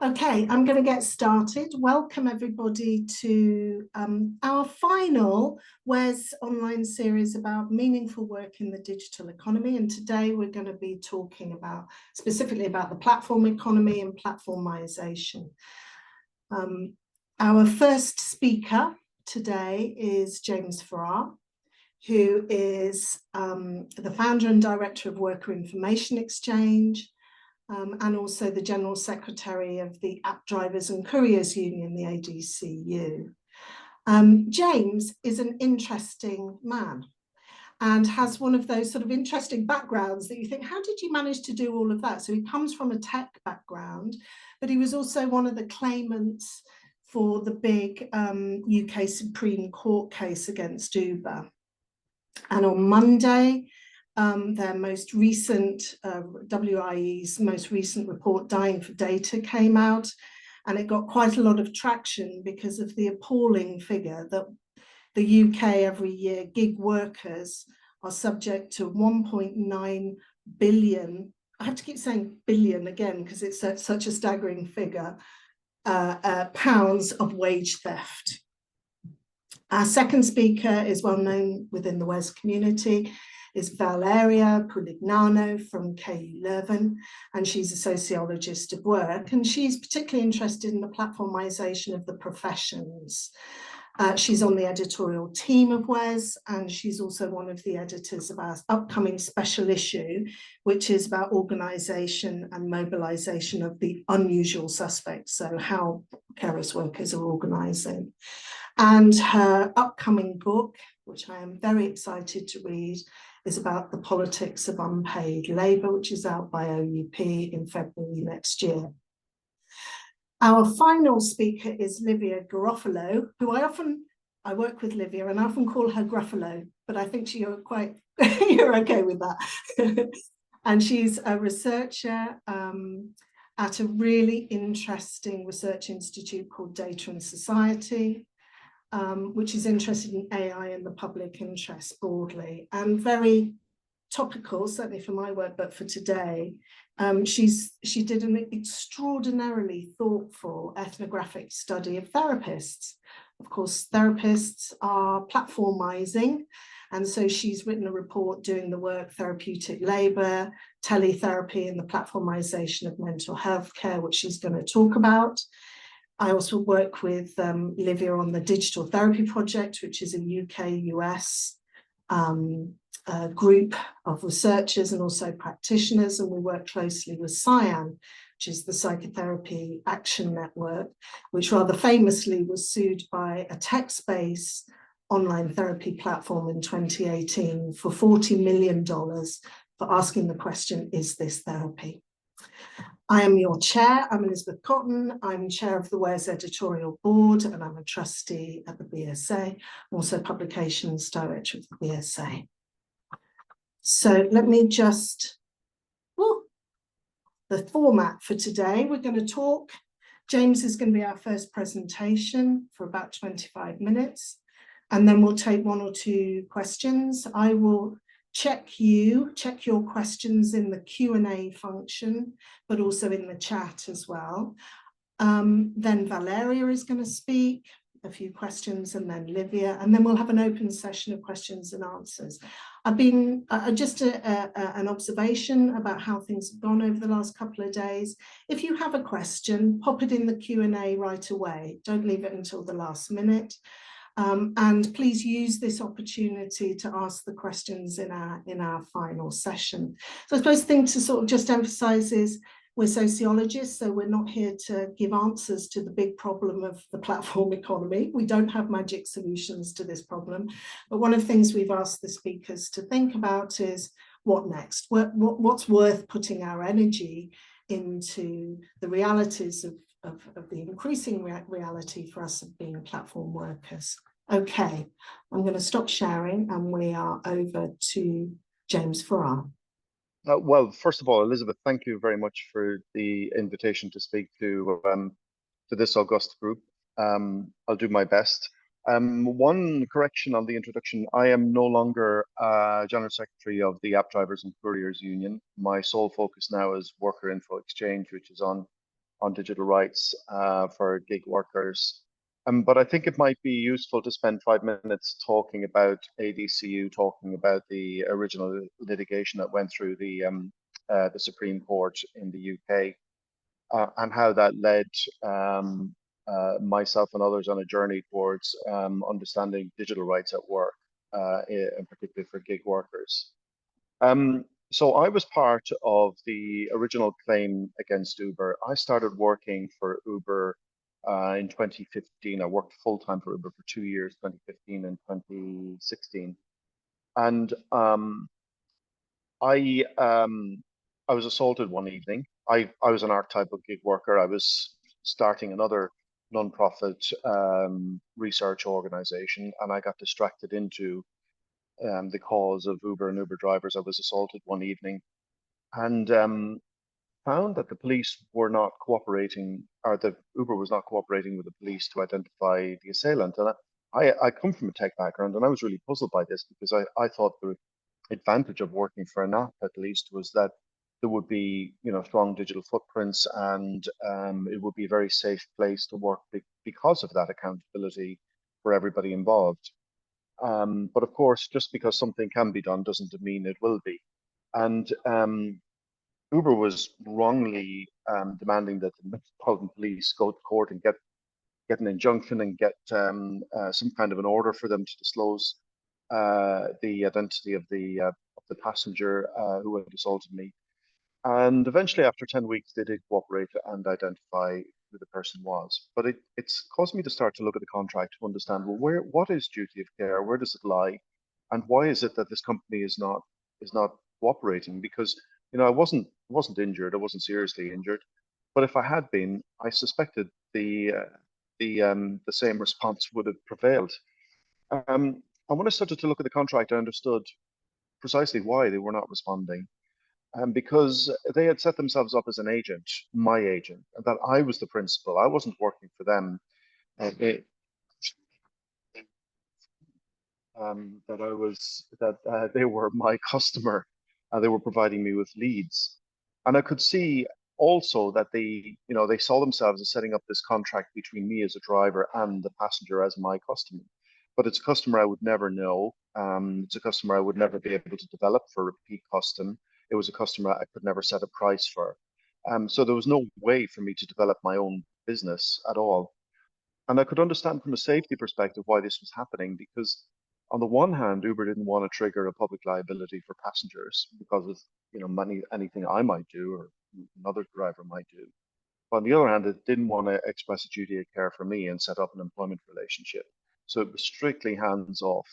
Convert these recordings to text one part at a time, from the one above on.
Okay, I'm going to get started. Welcome everybody to our final WES online series about meaningful work in the digital economy. And today we're going to be talking specifically about the platform economy and platformization. Our first speaker today is James Farrar, who is the founder and director of Worker Information Exchange, and also the General Secretary of the App Drivers and Couriers Union, the ADCU. James is an interesting man and has one of those sort of interesting backgrounds that you think, how did you manage to do all of that? So he comes from a tech background, but he was also one of the claimants for the big UK Supreme Court case against Uber. And on Monday, their most recent, WIE's most recent report, Dying for Data, came out, and it got quite a lot of traction because of the appalling figure that the UK every year, gig workers are subject to 1.9 billion, I have to keep saying billion again because it's such a staggering figure, pounds of wage theft. Our second speaker is well known within the WES community, is Valeria Pulignano from KU Leuven, and she's a sociologist of work, and she's particularly interested in the platformization of the professions. She's on the editorial team of WES, and she's also one of the editors of our upcoming special issue, which is about organisation and mobilisation of the unusual suspects, so how precarious workers are organising. And her upcoming book, which I am very excited to read, is about the politics of unpaid labour, which is out by OUP in February next year. Our final speaker is Livia Garofalo, who I work with Livia and I often call her Gruffalo, but I think you're okay with that. And she's a researcher at a really interesting research institute called Data and Society, which is interested in AI and the public interest broadly, and very topical, certainly for my work, but for today. She did an extraordinarily thoughtful ethnographic study of therapists. Of course, therapists are platformizing, and so she's written a report doing the work Therapeutic Labour, Teletherapy, and the platformization of mental health care, which she's going to talk about. I also work with Livia on the Digital Therapy Project, which is a UK-US group of researchers and also practitioners, and we work closely with CYAN, which is the Psychotherapy Action Network, which rather famously was sued by a text-based online therapy platform in 2018 for $40 million for asking the question, is this therapy? I am your chair. I'm Elizabeth Cotton. I'm chair of the WES editorial board, and I'm a trustee at the BSA, also publications director of the BSA. So let me just, the format for today, we're going to talk. James is going to be our first presentation for about 25 minutes, and then we'll take one or two questions. I will check your questions in the Q&A function, but also in the chat as well. Then Valeria is going to speak, a few questions, and then Livia, and then we'll have an open session of questions and answers. I've been just an observation about how things have gone over the last couple of days. If you have a question, pop it in the Q&A right away. Don't leave it until the last minute. And please use this opportunity to ask the questions in our final session. So I suppose the thing to sort of just emphasize is we're sociologists, so we're not here to give answers to the big problem of the platform economy. We don't have magic solutions to this problem. But one of the things we've asked the speakers to think about is what next? What's worth putting our energy into the realities of the increasing reality for us of being platform workers. Okay, I'm going to stop sharing and we are over to James Farrar. Well, first of all, Elizabeth, thank you very much for the invitation to speak to this august group. I'll do my best. One correction on the introduction, I am no longer General Secretary of the App Drivers and Couriers Union. My sole focus now is Worker Info Exchange, which is on on digital rights for gig workers. But I think it might be useful to spend 5 minutes talking about ADCU, talking about the original litigation that went through the Supreme Court in the UK, and how that led myself and others on a journey towards understanding digital rights at work, in particular for gig workers. So I was part of the original claim against Uber. I started working for Uber in 2015. I worked full time for Uber for 2 years, 2015 and 2016. And I was assaulted one evening. I was an archetypal gig worker. I was starting another nonprofit research organization, and I got distracted into the cause of Uber and Uber drivers. I was assaulted one evening, and found that the police were not cooperating, or the Uber was not cooperating with the police to identify the assailant. And I come from a tech background, and I was really puzzled by this because I thought the advantage of working for an app, at least, was that there would be, strong digital footprints, and it would be a very safe place to work because of that accountability for everybody involved. But of course, just because something can be done doesn't mean it will be. And Uber was wrongly demanding that the Metropolitan Police go to court and get an injunction and get some kind of an order for them to disclose the identity of the passenger who had assaulted me. And eventually, after 10 weeks, they did cooperate and identify who the person was. But it's caused me to start to look at the contract to understand, well, what is duty of care? Where does it lie? And why is it that this company is not cooperating? Because, I wasn't injured, I wasn't seriously injured. But if I had been, I suspected the same response would have prevailed. And when I started to look at the contract, I understood precisely why they were not responding. Because they had set themselves up as an agent, my agent, and that I was the principal. I wasn't working for them. It, that they were my customer, and they were providing me with leads. And I could see also that they saw themselves as setting up this contract between me as a driver and the passenger as my customer. But it's a customer I would never know. It's a customer I would never be able to develop for repeat custom. It was a customer I could never set a price for. So there was no way for me to develop my own business at all. And I could understand from a safety perspective why this was happening, because on the one hand, Uber didn't want to trigger a public liability for passengers because of, anything I might do or another driver might do. But on the other hand, it didn't want to express a duty of care for me and set up an employment relationship. So it was strictly hands off.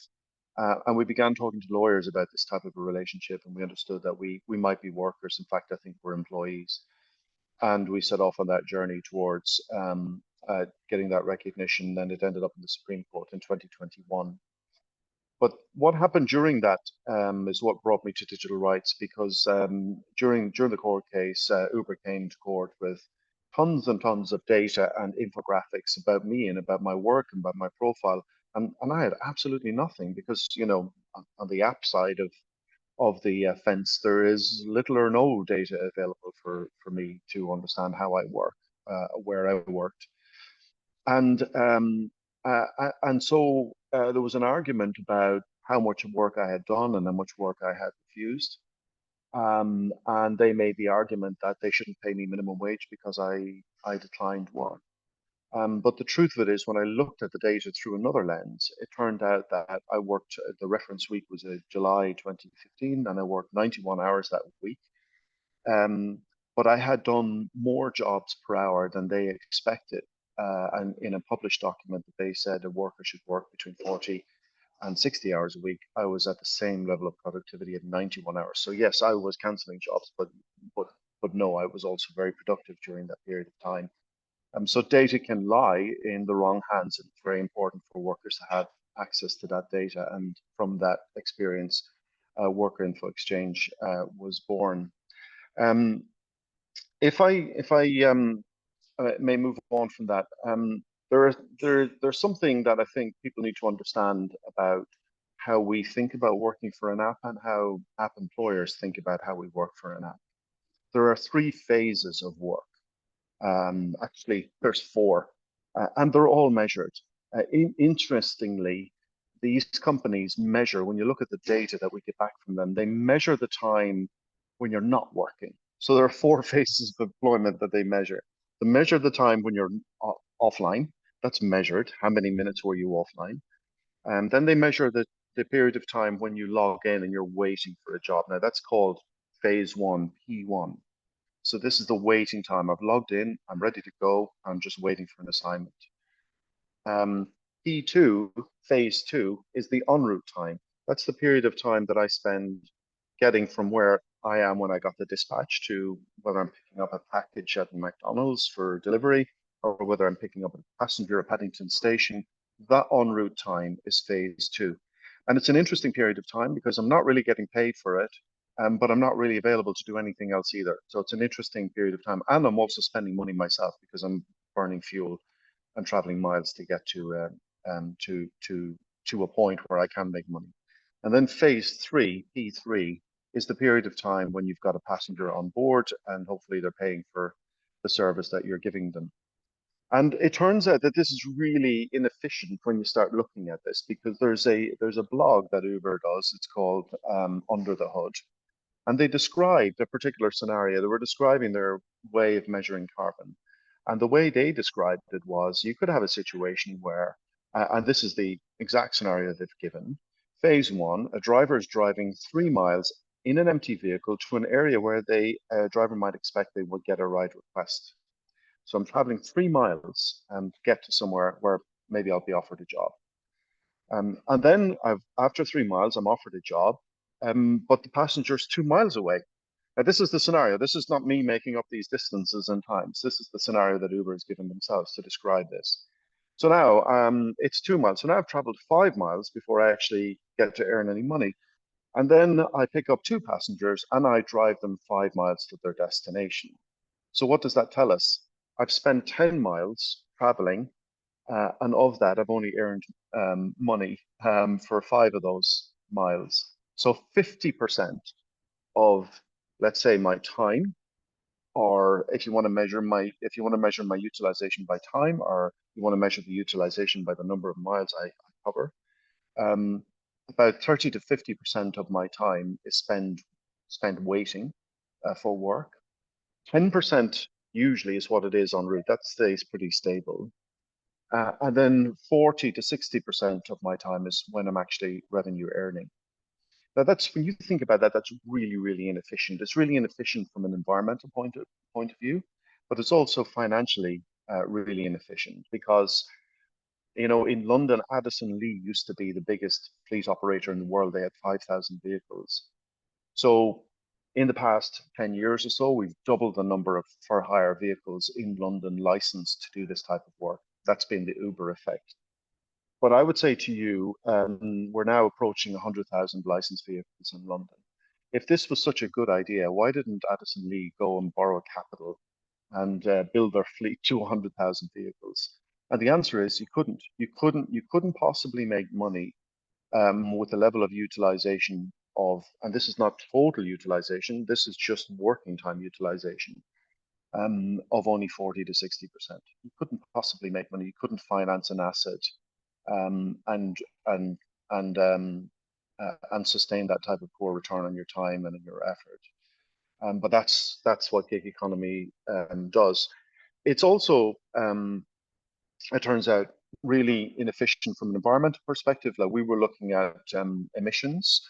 And we began talking to lawyers about this type of a relationship, and we understood that we might be workers. In fact, I think we're employees. And we set off on that journey towards getting that recognition, and it ended up in the Supreme Court in 2021. But what happened during that is what brought me to digital rights, because during the court case, Uber came to court with tons and tons of data and infographics about me and about my work and about my profile. And I had absolutely nothing because, on the app side of the fence, there is little or no data available for me to understand how I work, where I worked. And so there was an argument about how much work I had done and how much work I had refused. And they made the argument that they shouldn't pay me minimum wage because I declined work. But the truth of it is, when I looked at the data through another lens, it turned out that I worked, the reference week was July 2015, and I worked 91 hours that week. But I had done more jobs per hour than they expected. And in a published document that they said a worker should work between 40 and 60 hours a week, I was at the same level of productivity at 91 hours. So yes, I was cancelling jobs, but no, I was also very productive during that period of time. So data can lie in the wrong hands, and it's very important for workers to have access to that data. And from that experience, Worker Info Exchange was born. If I may move on from that, there's something that I think people need to understand about how we think about working for an app and how app employers think about how we work for an app. There are three phases of work. Actually, there's 4, and they're all measured. Interestingly, these companies measure, when you look at the data that we get back from them, they measure the time when you're not working. So there are 4 phases of employment that they measure. They measure the time when you're offline. That's measured. How many minutes were you offline? And then they measure the period of time when you log in and you're waiting for a job. Now that's called phase 1, P1. So this is the waiting time. I've logged in, I'm ready to go, I'm just waiting for an assignment. Um, P2, phase 2, is the en route time. That's the period of time that I spend getting from where I am when I got the dispatch to whether I'm picking up a package at McDonald's for delivery or whether I'm picking up a passenger at Paddington Station. That en route time is phase 2. And it's an interesting period of time because I'm not really getting paid for it, but I'm not really available to do anything else either. So it's an interesting period of time. And I'm also spending money myself because I'm burning fuel and traveling miles to get to a point where I can make money. And then phase 3, P3, is the period of time when you've got a passenger on board and hopefully they're paying for the service that you're giving them. And it turns out that this is really inefficient when you start looking at this because there's a blog that Uber does. It's called Under the Hood, and they described a particular scenario. They were describing their way of measuring carbon. And the way they described it was you could have a situation where, and this is the exact scenario they've given, phase 1, a driver is driving 3 miles in an empty vehicle to an area where a driver might expect they would get a ride request. So I'm traveling 3 miles to get to somewhere where maybe I'll be offered a job. And then after 3 miles, I'm offered a job, but the passenger's 2 miles away. Now, this is the scenario. This is not me making up these distances and times. This is the scenario that Uber has given themselves to describe this. So now it's 2 miles. So now I've traveled 5 miles before I actually get to earn any money. And then I pick up 2 passengers and I drive them 5 miles to their destination. So what does that tell us? I've spent 10 miles traveling, and of that, I've only earned money for 5 of those miles. So 50% of, let's say, my time, or if you want to measure my utilization by time, or you want to measure the utilization by the number of miles I cover, about 30 to 50% of my time is spent waiting for work. 10% usually is what it is en route. That stays pretty stable. And then 40 to 60% of my time is when I'm actually revenue earning. Now, when you think about that, that's really, really inefficient. It's really inefficient from an environmental point of view, but it's also financially really inefficient because, in London, Addison Lee used to be the biggest fleet operator in the world. They had 5,000 vehicles. So in the past 10 years or so, we've doubled the number of for-hire vehicles in London licensed to do this type of work. That's been the Uber effect. But I would say to you, we're now approaching 100,000 licensed vehicles in London. If this was such a good idea, why didn't Addison Lee go and borrow capital and build their fleet to 100,000 vehicles? And the answer is you couldn't. You couldn't possibly make money with the level of utilization and this is not total utilization, this is just working time utilization of only 40 to 60%. You couldn't possibly make money. You couldn't finance an asset and and and and sustain that type of poor return on your time and in your effort. But that's what gig economy does. It's also, it turns out, really inefficient from an environmental perspective. Like we were looking at emissions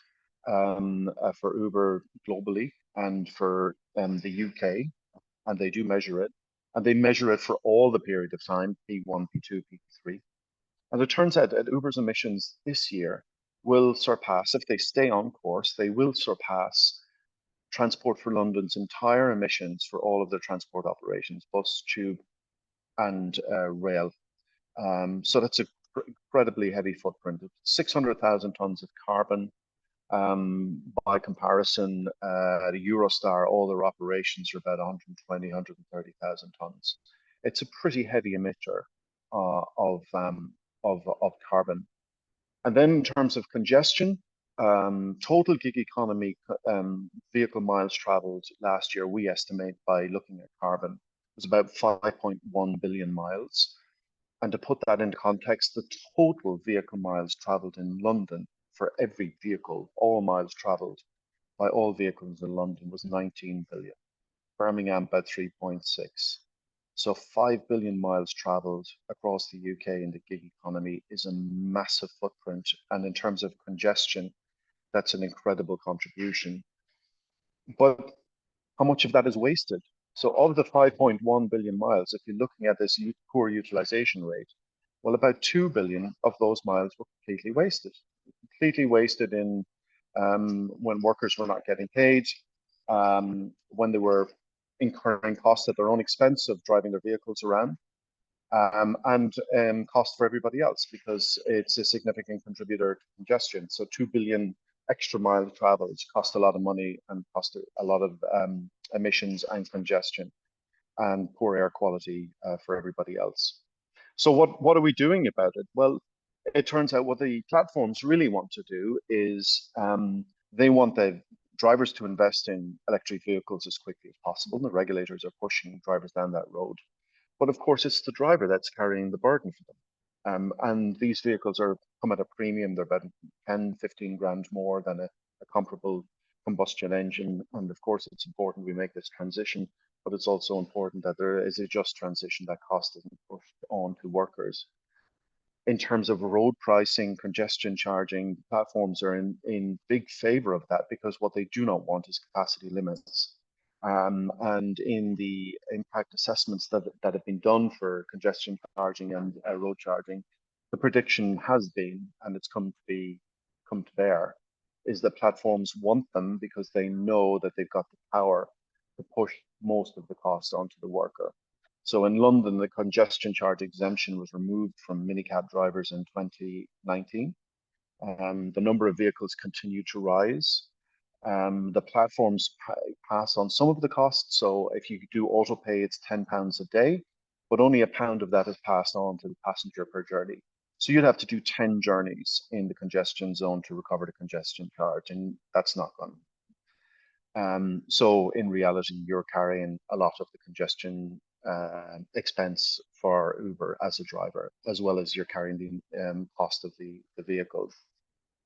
for Uber globally and for the UK, and they do measure it, and they measure it for all the period of time, P1, P2, P3. And it turns out that Uber's emissions this year will surpass, if they stay on course, they will surpass Transport for London's entire emissions for all of their transport operations, bus, tube, and rail. So that's an incredibly heavy footprint. 600,000 tons of carbon. By comparison, the Eurostar, all their operations are about 120, 130,000 tons. It's a pretty heavy emitter of carbon. And then in terms of congestion, total gig economy vehicle miles traveled last year, we estimate by looking at carbon, was about 5.1 billion miles. And to put that into context, the total vehicle miles traveled in London for every vehicle, all miles traveled by all vehicles in London was 19 billion. Birmingham about 3.6. So 5 billion miles traveled across the UK in the gig economy is a massive footprint. And in terms of congestion, that's an incredible contribution. But how much of that is wasted? So of the 5.1 billion miles, if you're looking at this poor utilization rate, well, about 2 billion of those miles were completely wasted in when workers were not getting paid, when they were incurring costs at their own expense of driving their vehicles around, and cost for everybody else because it's a significant contributor to congestion. So 2 billion extra miles traveled cost a lot of money and cost a lot of emissions and congestion and poor air quality for everybody else. So what are we doing about it? Well, it turns out what the platforms really want to do is they want the drivers to invest in electric vehicles as quickly as possible. The regulators are pushing drivers down that road. But of course, it's the driver that's carrying the burden for them. And these vehicles come at a premium. They're about 10, 15 grand more than a comparable combustion engine. And of course, it's important we make this transition, but it's also important that there is a just transition, that cost isn't pushed on to workers. In terms of road pricing, congestion charging, platforms are in big favor of that because what they do not want is capacity limits. And in the impact assessments that have been done for congestion charging and road charging, the prediction has been, and it's come to bear, is that platforms want them because they know that they've got the power to push most of the costs onto the worker. So in London, the congestion charge exemption was removed from minicab drivers in 2019. The number of vehicles continue to rise. The platforms pass on some of the costs. So if you do auto pay, it's £10 a day, but only £1 of that is passed on to the passenger per journey. So you'd have to do 10 journeys in the congestion zone to recover the congestion charge, and that's not going to. So in reality, you're carrying a lot of the congestion expense for Uber as a driver, as well as you're carrying the cost of the vehicle,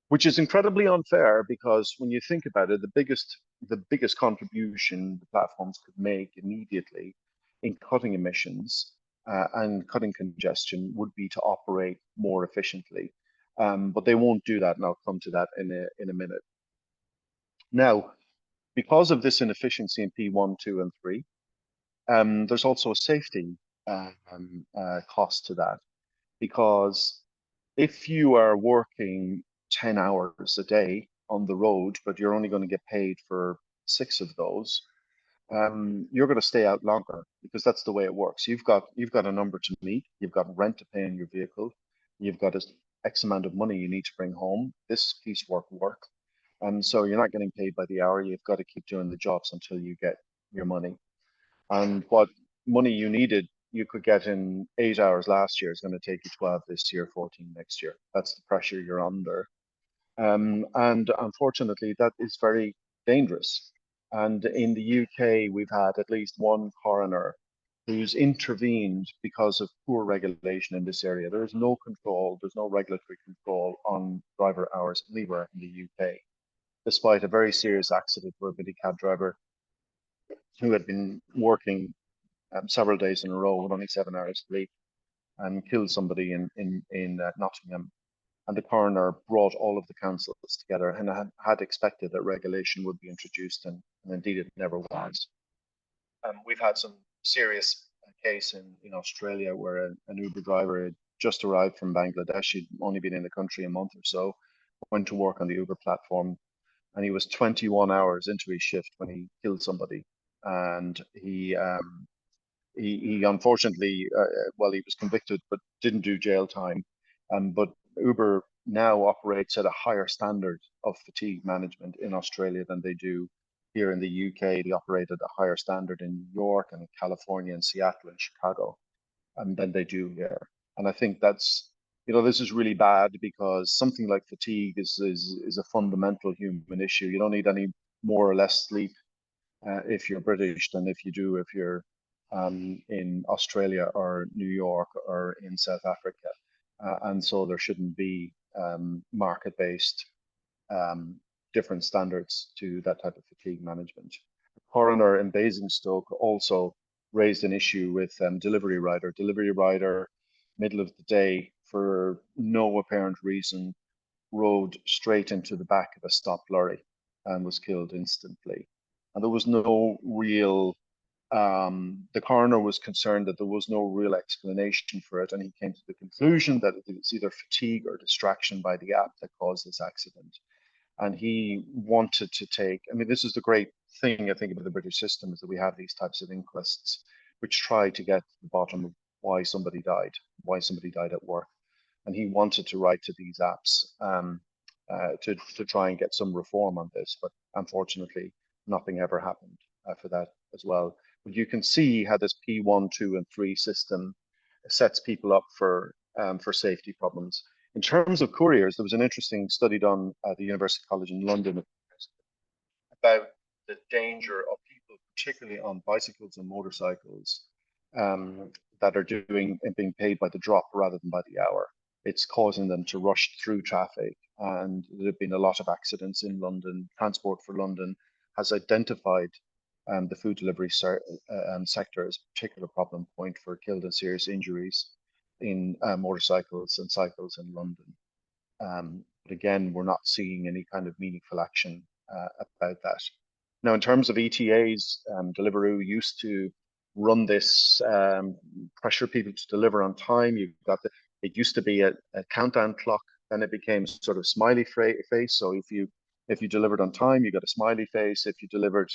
which is incredibly unfair because when you think about it, the biggest contribution the platforms could make immediately in cutting emissions and cutting congestion would be to operate more efficiently. But they won't do that, and I'll come to that in a minute. Now, because of this inefficiency in P1, 2, and 3, there's also a safety cost to that, because if you are working 10 hours a day on the road, but you're only going to get paid for 6 of those, you're going to stay out longer because that's the way it works. You've got a number to meet, you've got rent to pay in your vehicle, you've got X amount of money you need to bring home. This piecework work. And so you're not getting paid by the hour. You've got to keep doing the jobs until you get your money. And what money you needed, you could get in 8 hours last year is going to take you 12 this year, 14 next year. That's the pressure you're under. And unfortunately, that is very dangerous. And in the UK, we've had at least one coroner who's intervened because of poor regulation in this area. There is no control, there's no regulatory control on driver hours anywhere in the UK, despite a very serious accident where a minicab driver who had been working several days in a row with only 7 hours sleep and killed somebody in Nottingham. And the coroner brought all of the councils together and had expected that regulation would be introduced, and indeed it never was. We've had some serious case in Australia where an Uber driver had just arrived from Bangladesh. He'd only been in the country a month or so, went to work on the Uber platform, and he was 21 hours into his shift when he killed somebody. And he unfortunately, well, he was convicted but didn't do jail time. But Uber now operates at a higher standard of fatigue management in Australia than they do here in the UK. They operate at a higher standard in New York and California and Seattle and Chicago than they do here. And I think that's, this is really bad because something like fatigue is a fundamental human issue. You don't need any more or less sleep if you're British than if you do if you're in Australia or New York or in South Africa. And so there shouldn't be market-based different standards to that type of fatigue management. The coroner in Basingstoke also raised an issue with delivery rider. Delivery rider, middle of the day, for no apparent reason, rode straight into the back of a stopped lorry and was killed instantly. And there was no real, the coroner was concerned that there was no real explanation for it. And he came to the conclusion that it was either fatigue or distraction by the app that caused this accident. And he wanted to take, I mean, this is the great thing I think about the British system, is that we have these types of inquests which try to get to the bottom of why somebody died at work. And he wanted to write to these apps to try and get some reform on this, but unfortunately, nothing ever happened for that as well. But you can see how this P1, 2, and 3 system sets people up for safety problems. In terms of couriers, there was an interesting study done at the University College in London about the danger of people, particularly on bicycles and motorcycles, that are being paid by the drop rather than by the hour. It's causing them to rush through traffic, and there have been a lot of accidents in London. Transport for London has identified the food delivery sector as a particular problem point for killed and serious injuries in motorcycles and cycles in London. But again, we're not seeing any kind of meaningful action about that. Now, in terms of ETAs, Deliveroo used to run this, pressure people to deliver on time. It used to be a countdown clock, then it became sort of smiley face. So if you delivered on time, you got a smiley face. If you delivered,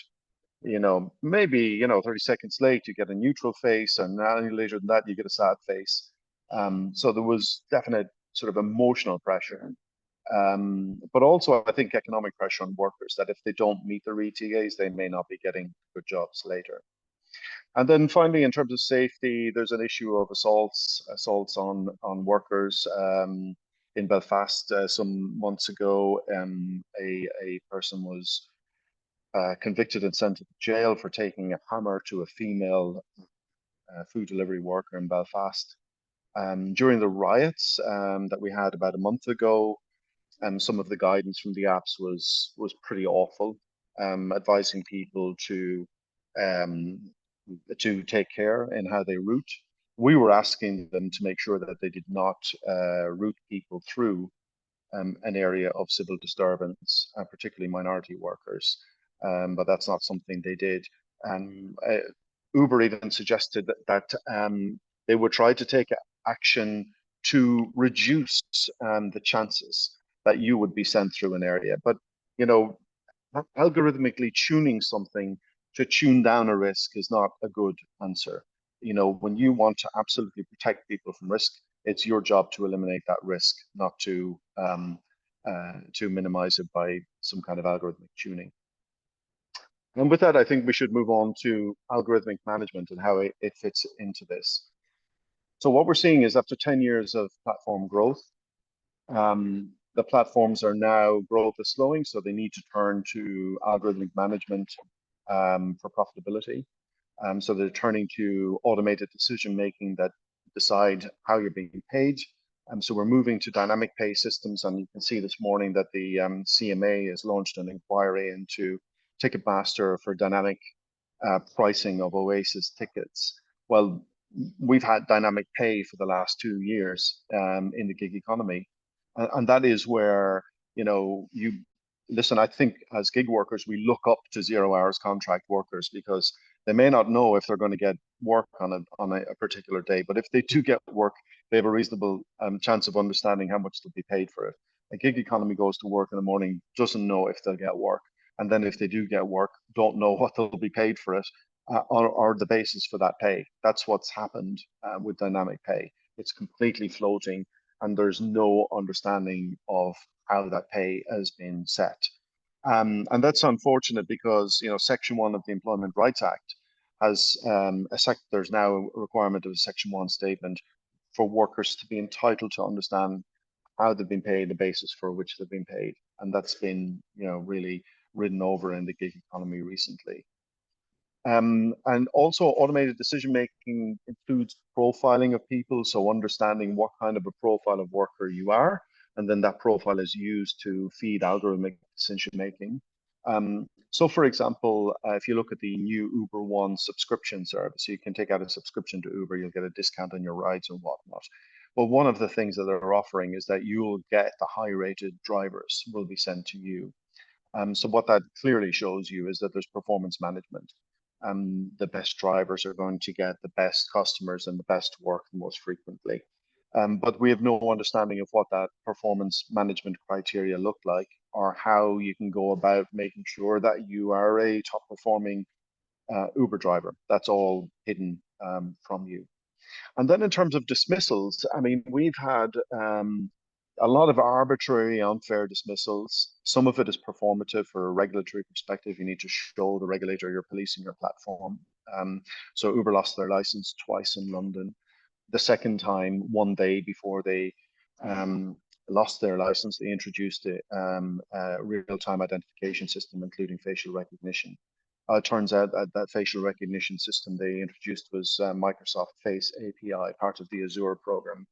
maybe 30 seconds late, you get a neutral face, and any later than that, you get a sad face. So there was definite sort of emotional pressure. But also, I think, economic pressure on workers, that if they don't meet their ETAs, they may not be getting good jobs later. And then finally, in terms of safety, there's an issue of assaults on workers. In Belfast, some months ago, a person was convicted and sent to jail for taking a hammer to a female food delivery worker in Belfast. During the riots that we had about a month ago, some of the guidance from the apps was pretty awful, advising people to take care in how they route. We were asking them to make sure that they did not route people through an area of civil disturbance, particularly minority workers, but that's not something they did. Uber even suggested that they would try to take action to reduce the chances that you would be sent through an area. But, algorithmically tuning something to tune down a risk is not a good answer. When you want to absolutely protect people from risk, it's your job to eliminate that risk, not to minimize it by some kind of algorithmic tuning. And with that, I think we should move on to algorithmic management and how it fits into this. So what we're seeing is, after 10 years of platform growth, the platforms are now, growth is slowing, so they need to turn to algorithmic management for profitability. So they're turning to automated decision-making that decide how you're being paid. So we're moving to dynamic pay systems, and you can see this morning that the CMA has launched an inquiry into Ticketmaster for dynamic pricing of Oasis tickets. Well, we've had dynamic pay for the last 2 years in the gig economy. And that is where, listen, I think as gig workers, we look up to 0 hours contract workers, because they may not know if they're going to get work on a particular day, but if they do get work, they have a reasonable chance of understanding how much they'll be paid for it. A gig economy goes to work in the morning, doesn't know if they'll get work. And then if they do get work, don't know what they'll be paid for it or the basis for that pay. That's what's happened with dynamic pay. It's completely floating, and there's no understanding of how that pay has been set. And that's unfortunate, because Section 1 of the Employment Rights Act has there's now a requirement of a Section 1 statement for workers to be entitled to understand how they've been paid, the basis for which they've been paid, and that's been really ridden over in the gig economy recently. And also automated decision making includes profiling of people, so understanding what kind of a profile of worker you are, and then that profile is used to feed algorithmic decision making. So for example, if you look at the new Uber One subscription service, you can take out a subscription to Uber, you'll get a discount on your rides and whatnot. Well, one of the things that they're offering is that you'll get the high-rated drivers will be sent to you. So what that clearly shows you is that there's performance management. The best drivers are going to get the best customers and the best work the most frequently. But we have no understanding of what that performance management criteria look like, or how you can go about making sure that you are a top performing Uber driver. That's all hidden from you. And then in terms of dismissals, I mean, we've had a lot of arbitrary, unfair dismissals. Some of it is performative for a regulatory perspective. You need to show the regulator you're policing your platform. So Uber lost their license twice in London. The second time, one day before they lost their license, they introduced a real-time identification system, including facial recognition. It turns out that that facial recognition system they introduced was Microsoft Face API, part of the Azure program.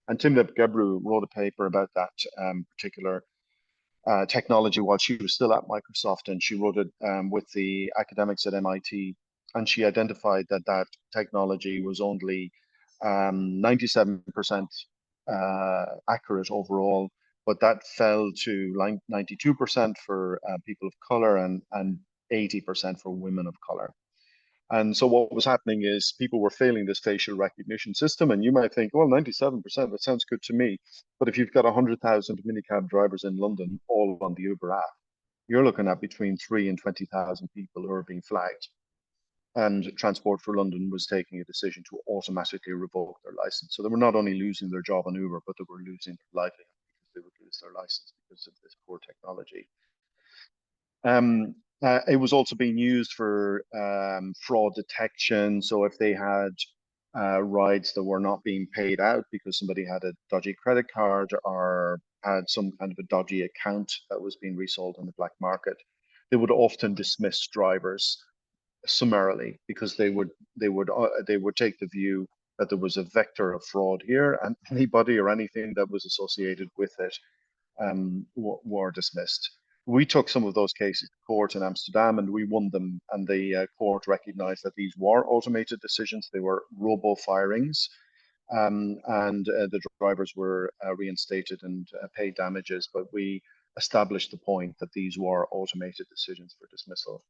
And Timnit Gebru wrote a paper about that particular technology while she was still at Microsoft, and she wrote it with the academics at MIT. And she identified that that technology was only 97% accurate overall, but that fell to 92% for people of color and 80% for women of color. And so what was happening is people were failing this facial recognition system. And you might think, well, 97%, that sounds good to me. But if you've got 100,000 minicab drivers in London, all on the Uber app, you're looking at between 3 and 20,000 people who are being flagged. And Transport for London was taking a decision to automatically revoke their license. So they were not only losing their job on Uber, but they were losing their livelihood because they would lose their license because of this poor technology. It was also being used for fraud detection. So if they had rides that were not being paid out because somebody had a dodgy credit card or had some kind of a dodgy account that was being resold on the black market, they would often dismiss drivers summarily because they would take the view that there was a vector of fraud here, and anybody or anything that was associated with it were dismissed. We took some of those cases to court in Amsterdam and we won them, and the court recognized that these were automated decisions. They were robo-firings, and the drivers were reinstated and paid damages, but we established the point that these were automated decisions for dismissal.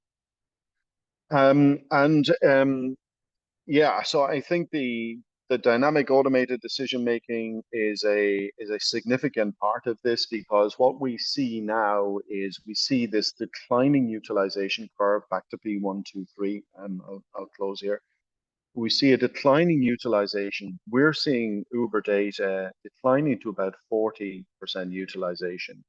Yeah, so I think the dynamic automated decision making is a significant part of this, because what we see now is we see this declining utilization curve back to P123. I'll close here. We see a declining utilization. We're seeing Uber data declining to about 40% utilization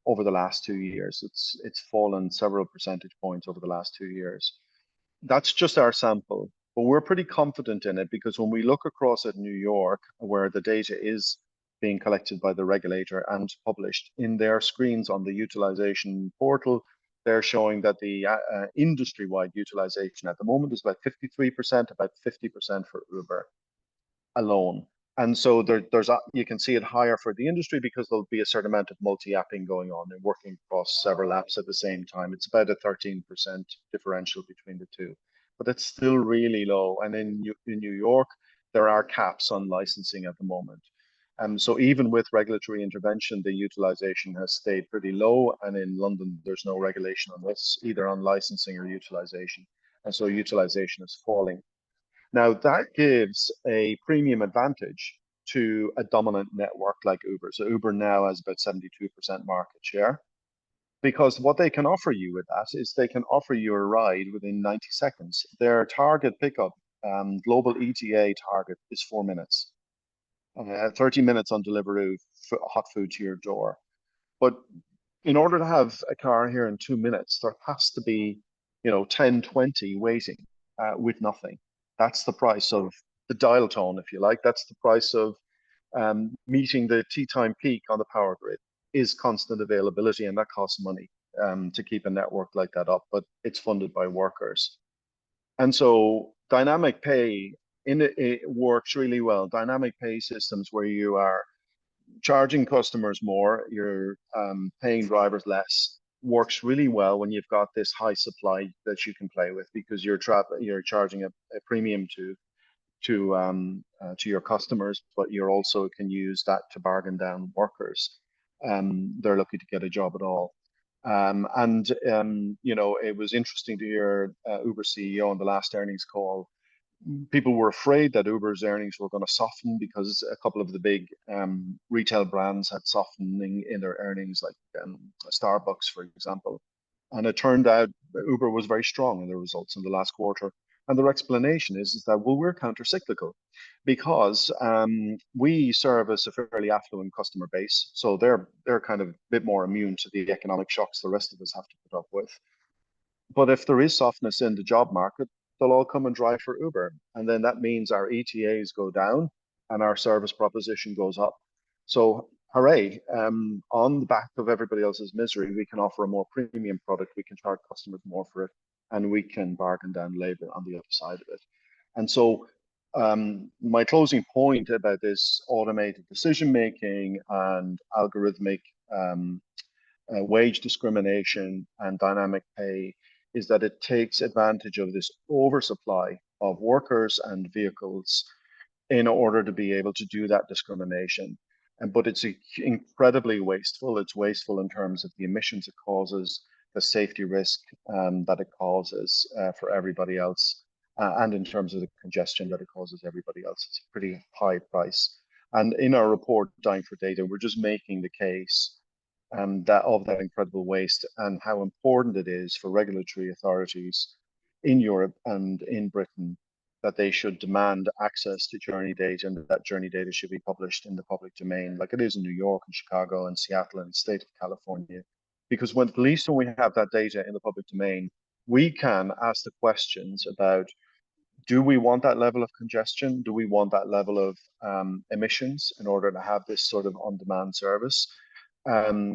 over the last 2 years. It's fallen several percentage points over the last 2 years. That's just our sample, but we're pretty confident in it because when we look across at New York, where the data is being collected by the regulator and published in their screens on the utilization portal, they're showing that the industry-wide utilization at the moment is about 53%, about 50% for Uber alone. And so you can see it higher for the industry because there'll be a certain amount of multi-apping going on and working across several apps at the same time. It's about a 13% differential between the two, but it's still really low. And in New York, there are caps on licensing at the moment. So even with regulatory intervention, the utilization has stayed pretty low. And in London, there's no regulation on this, either on licensing or utilization. And so utilization is falling. Now, that gives a premium advantage to a dominant network like Uber. So Uber now has about 72% market share, because what they can offer you with that is they can offer you a ride within 90 seconds. Their target pickup, global ETA target is 4 minutes, 30 minutes on Deliveroo, hot food to your door. But in order to have a car here in 2 minutes, there has to be, 10, 20 waiting with nothing. That's the price of the dial tone, if you like. That's the price of meeting the tea time peak on the power grid, is constant availability, and that costs money to keep a network like that up, but it's funded by workers. And so dynamic pay it works really well. Dynamic pay systems where you are charging customers more, you're paying drivers less, works really well when you've got this high supply that you can play with because you're charging a premium to your customers, but you also can use that to bargain down workers. They're lucky to get a job at all. You know, it was interesting to hear Uber CEO on the last earnings call. People were afraid that Uber's earnings were going to soften because a couple of the big retail brands had softening in their earnings, like Starbucks, for example. And it turned out that Uber was very strong in their results in the last quarter. And their explanation is that, well, we're counter-cyclical because we service a fairly affluent customer base. So they're kind of a bit more immune to the economic shocks the rest of us have to put up with. But if there is softness in the job market, they'll all come and drive for Uber. And then that means our ETAs go down and our service proposition goes up. So hooray, on the back of everybody else's misery, we can offer a more premium product, we can charge customers more for it, and we can bargain down labor on the other side of it. And so my closing point about this automated decision making and algorithmic wage discrimination and dynamic pay is that it takes advantage of this oversupply of workers and vehicles in order to be able to do that discrimination. But it's incredibly wasteful. It's wasteful in terms of the emissions it causes, the safety risk that it causes for everybody else, and in terms of the congestion that it causes everybody else. It's a pretty high price. And in our report, Dying for Data, we're just making the case that incredible waste and how important it is for regulatory authorities in Europe and in Britain that they should demand access to journey data and that journey data should be published in the public domain, like it is in New York and Chicago and Seattle and the state of California. Because when, at least when we have that data in the public domain, we can ask the questions about, do we want that level of congestion? Do we want that level of emissions in order to have this sort of on-demand service?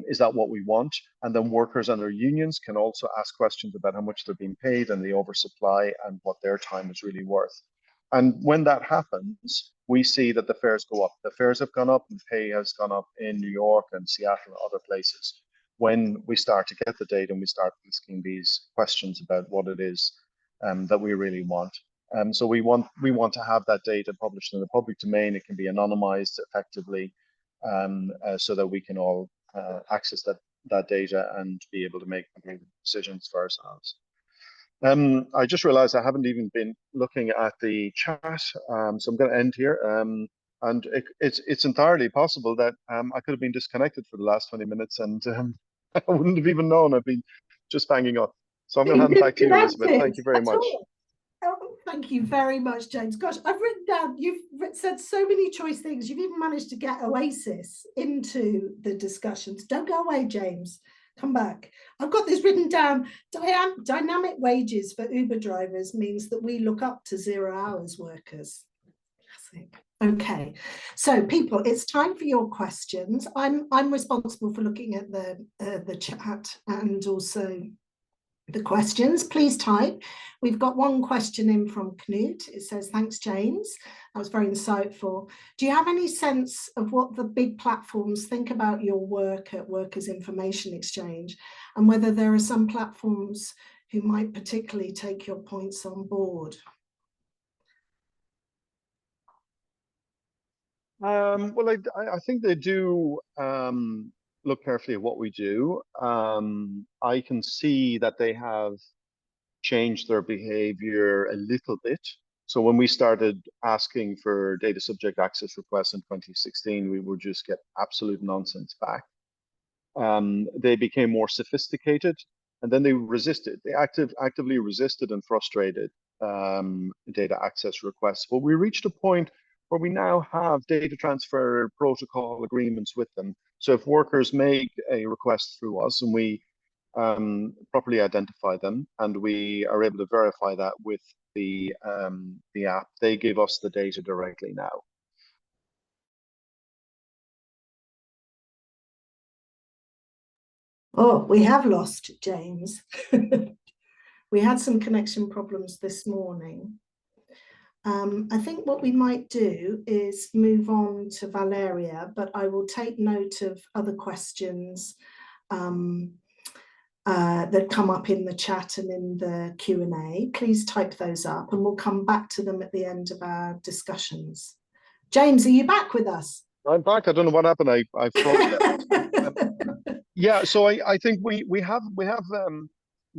Is that what we want? And then workers and their unions can also ask questions about how much they're being paid and the oversupply and what their time is really worth. And when that happens, we see that the fares go up. The fares have gone up and pay has gone up in New York and Seattle and other places. When we start to get the data and we start asking these questions about what it is that we really want. So we want to have that data published in the public domain. It can be anonymized effectively so that we can all access that data and be able to make decisions for ourselves. I just realized I haven't even been looking at the chat, so I'm going to end here. And it's entirely possible that I could have been disconnected for the last 20 minutes and I wouldn't have even known I've been just banging up. So I'm going to hand back to you, Elizabeth. Thank you very much. Oh, thank you very much, James. Gosh, I've written down, you've said so many choice things. You've even managed to get Oasis into the discussions. Don't go away, James. Come back. I've got this written down. Dynamic wages for Uber drivers means that we look up to 0 hours workers. Classic. Okay, so people, it's time for your questions. I'm responsible for looking at the chat and also the questions. Please type. We've got one question in from Knut. It says, thanks, James. That was very insightful. Do you have any sense of what the big platforms think about your work at Workers' Information Exchange and whether there are some platforms who might particularly take your points on board? Well, I think they do look carefully at what we do. I can see that they have changed their behavior a little bit. So when we started asking for data subject access requests in 2016, we would just get absolute nonsense back. They became more sophisticated and then they resisted. They actively resisted and frustrated data access requests. But we reached a point where we now have data transfer protocol agreements with them. So if workers make a request through us and we properly identify them and we are able to verify that with the app, they give us the data directly now. Oh, we have lost James. We had some connection problems this morning. I think what we might do is move on to Valeria, but I will take note of other questions that come up in the chat and in the Q&A. Please type those up and we'll come back to them at the end of our discussions. James, are you back with us? I'm back. I don't know what happened. I froze there. Yeah, so I think we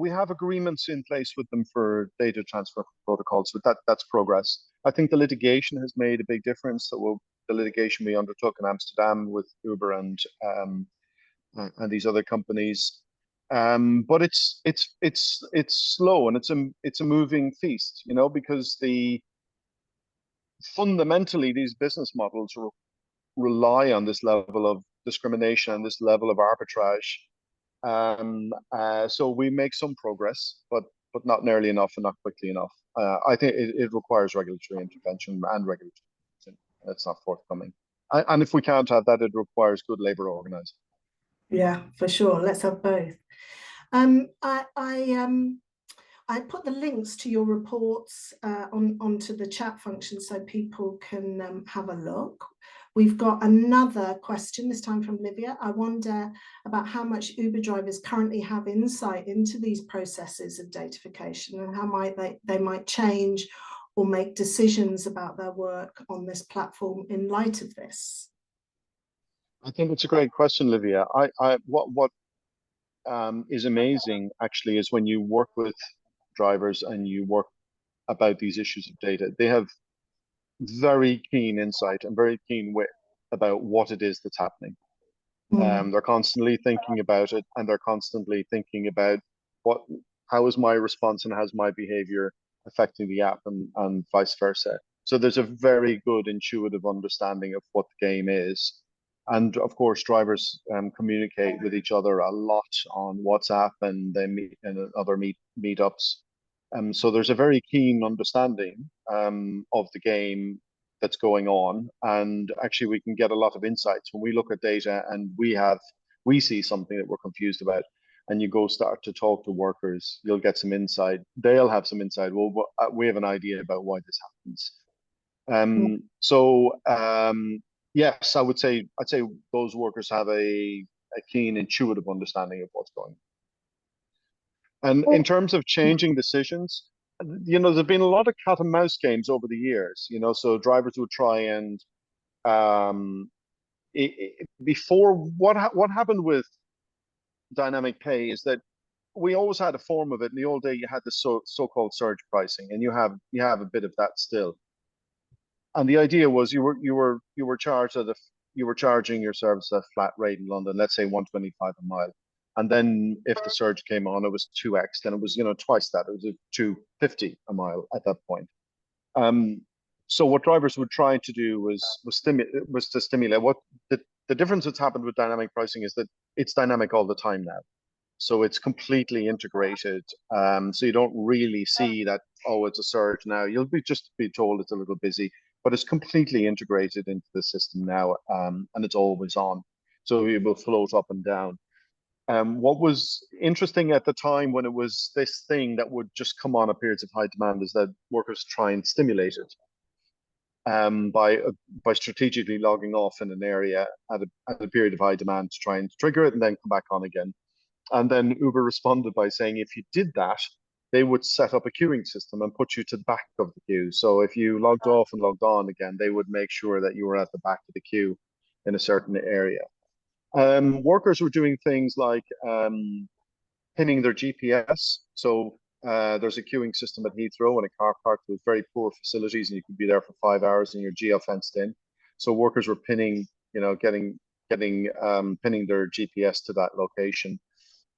have agreements in place with them for data transfer protocols. So that's progress. I think the litigation has made a big difference. So the litigation we undertook in Amsterdam with Uber and these other companies. But it's slow, and it's a moving feast, you know, because fundamentally these business models rely on this level of discrimination and this level of arbitrage. So we make some progress, but not nearly enough and not quickly enough. I think it requires regulatory intervention and regulatory intervention. That's not forthcoming. And if we can't have that, it requires good labor organizing. Yeah, for sure. Let's have both. I put the links to your reports onto the chat function so people can have a look. We've got another question, this time from Livia. I wonder about how much Uber drivers currently have insight into these processes of datafication and how they might change or make decisions about their work on this platform in light of this. I think it's a great question, Livia. What is amazing actually is when you work with drivers and you work about these issues of data, they have very keen insight and very keen wit about what it is that's happening. They're constantly thinking about it, and they're constantly thinking about how is my response and how's my behavior affecting the app, and vice versa. So there's a very good intuitive understanding of what the game is. And of course, drivers communicate with each other a lot on WhatsApp, and they meet in other meetups. So there's a very keen understanding of the game that's going on, and actually we can get a lot of insights when we look at data and we see something that we're confused about, and you go start to talk to workers, you'll get some insight. They'll have some insight. Well, we have an idea about why this happens. Yes, I'd say those workers have a keen intuitive understanding of what's going on. And in terms of changing decisions, you know, there's been a lot of cat and mouse games over the years, you know, so drivers would try and before what happened with dynamic pay is that we always had a form of it. In the old day, you had the so-called surge pricing, and you have a bit of that still. And the idea was you were charging your service at a flat rate in London, let's say 125 a mile. And then if the surge came on, it was 2x, then it was, you know, twice that. It was 250 a mile at that point. So what drivers were trying to do was to stimulate. What the difference that's happened with dynamic pricing is that it's dynamic all the time now. So it's completely integrated. So you don't really see that, oh, it's a surge now. You'll just be told it's a little busy, but it's completely integrated into the system now, and it's always on. So it will float up and down. What was interesting at the time when it was this thing that would just come on at periods of high demand is that workers try and stimulate it by strategically logging off in an area at a period of high demand to try and trigger it and then come back on again. And then Uber responded by saying if you did that, they would set up a queuing system and put you to the back of the queue. So if you logged off and logged on again, they would make sure that you were at the back of the queue in a certain area. Workers were doing things like pinning their GPS. So there's a queuing system at Heathrow and a car park with very poor facilities, and you could be there for 5 hours and you're geo-fenced in. So workers were pinning, you know, pinning their GPS to that location.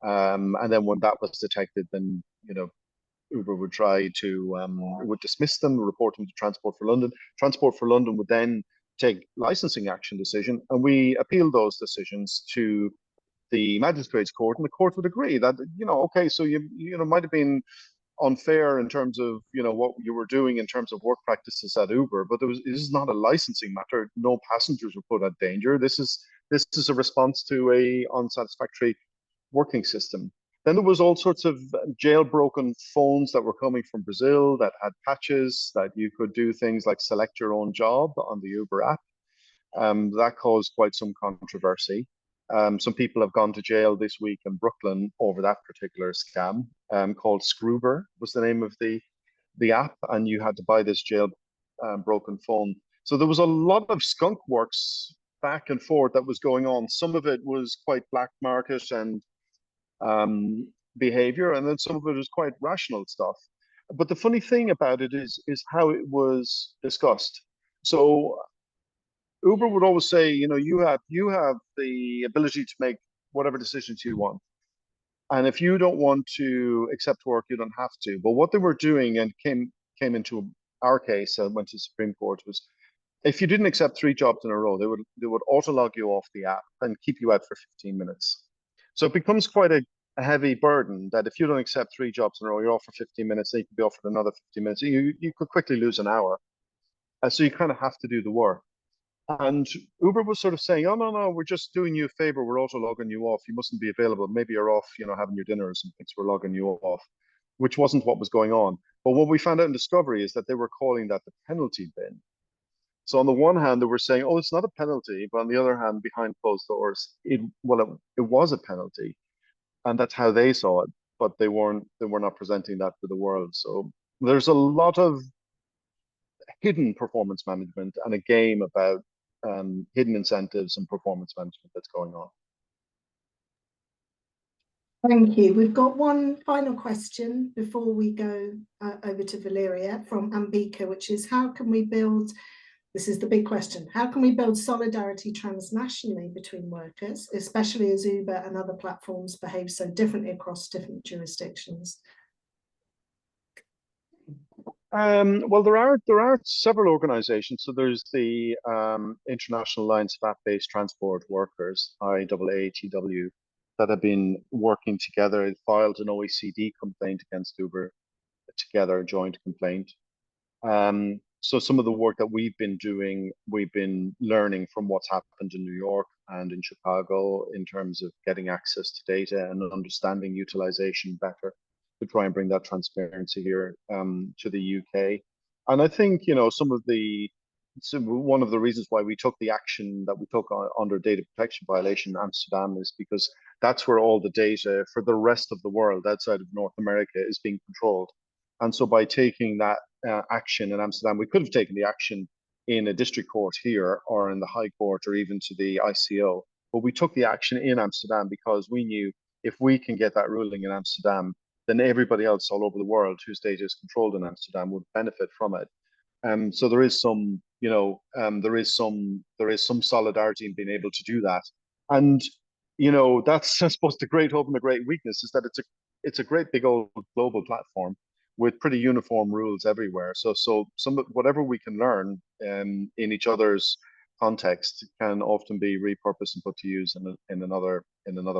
And then when that was detected, then, you know, Uber would try to would dismiss them, report them to Transport for London. Transport for London would then take licensing action decision, and we appeal those decisions to the magistrates court, and the court would agree that, you know, okay, so you know, might have been unfair in terms of, you know, what you were doing in terms of work practices at Uber, but this is not a licensing matter. No passengers were put at danger. This is a response to a unsatisfactory working system. Then there was all sorts of jailbroken phones that were coming from Brazil that had patches that you could do things like select your own job on the Uber app. That caused quite some controversy. Some people have gone to jail this week in Brooklyn over that particular scam, called Scroober was the name of the app, and you had to buy this broken phone. So there was a lot of skunk works back and forth that was going on. Some of it was quite black market and behavior, and then some of it is quite rational stuff. But the funny thing about it is how it was discussed. So Uber would always say, you have the ability to make whatever decisions you want. And if you don't want to accept work, you don't have to. But what they were doing, and came into our case and went to the Supreme Court, was if you didn't accept 3 jobs in a row, they would auto log you off the app and keep you out for 15 minutes. So it becomes quite a heavy burden that if you don't accept 3 jobs in a row, you're off for 15 minutes, then you could be offered another 15 minutes. You could quickly lose an hour. So you kind of have to do the work. And Uber was sort of saying, oh, no, we're just doing you a favor. We're auto logging you off. You mustn't be available. Maybe you're off, having your dinner or something. So we're logging you off, which wasn't what was going on. But what we found out in discovery is that they were calling that the penalty bin. So on the one hand, they were saying, oh, it's not a penalty. But on the other hand, behind closed doors, it was a penalty. And that's how they saw it. But they were not presenting that to the world. So there's a lot of hidden performance management and a game about hidden incentives and performance management that's going on. Thank you. We've got one final question before we go over to Valeria from Ambika, which is how can we build, this is the big question, how can we build solidarity transnationally between workers, especially as Uber and other platforms behave so differently across different jurisdictions? Well, there are several organizations. So there's the International Alliance of App-Based Transport Workers, IAATW, that have been working together. It filed an OECD complaint against Uber together, a joint complaint. So some of the work that we've been doing, we've been learning from what's happened in New York and in Chicago in terms of getting access to data and understanding utilization better, to try and bring that transparency here to the UK. And I think, one of the reasons why we took the action that we took under data protection violation in Amsterdam is because that's where all the data for the rest of the world outside of North America is being controlled. And so by taking that action in Amsterdam, we could have taken the action in a district court here or in the High Court or even to the ICO. But we took the action in Amsterdam because we knew if we can get that ruling in Amsterdam, then everybody else all over the world whose data is controlled in Amsterdam would benefit from it. So there is some, there is some solidarity in being able to do that. And, that's, I suppose, the great hope and the great weakness is that it's a great big old global platform with pretty uniform rules everywhere. So whatever we can learn in each other's context can often be repurposed and put to use in another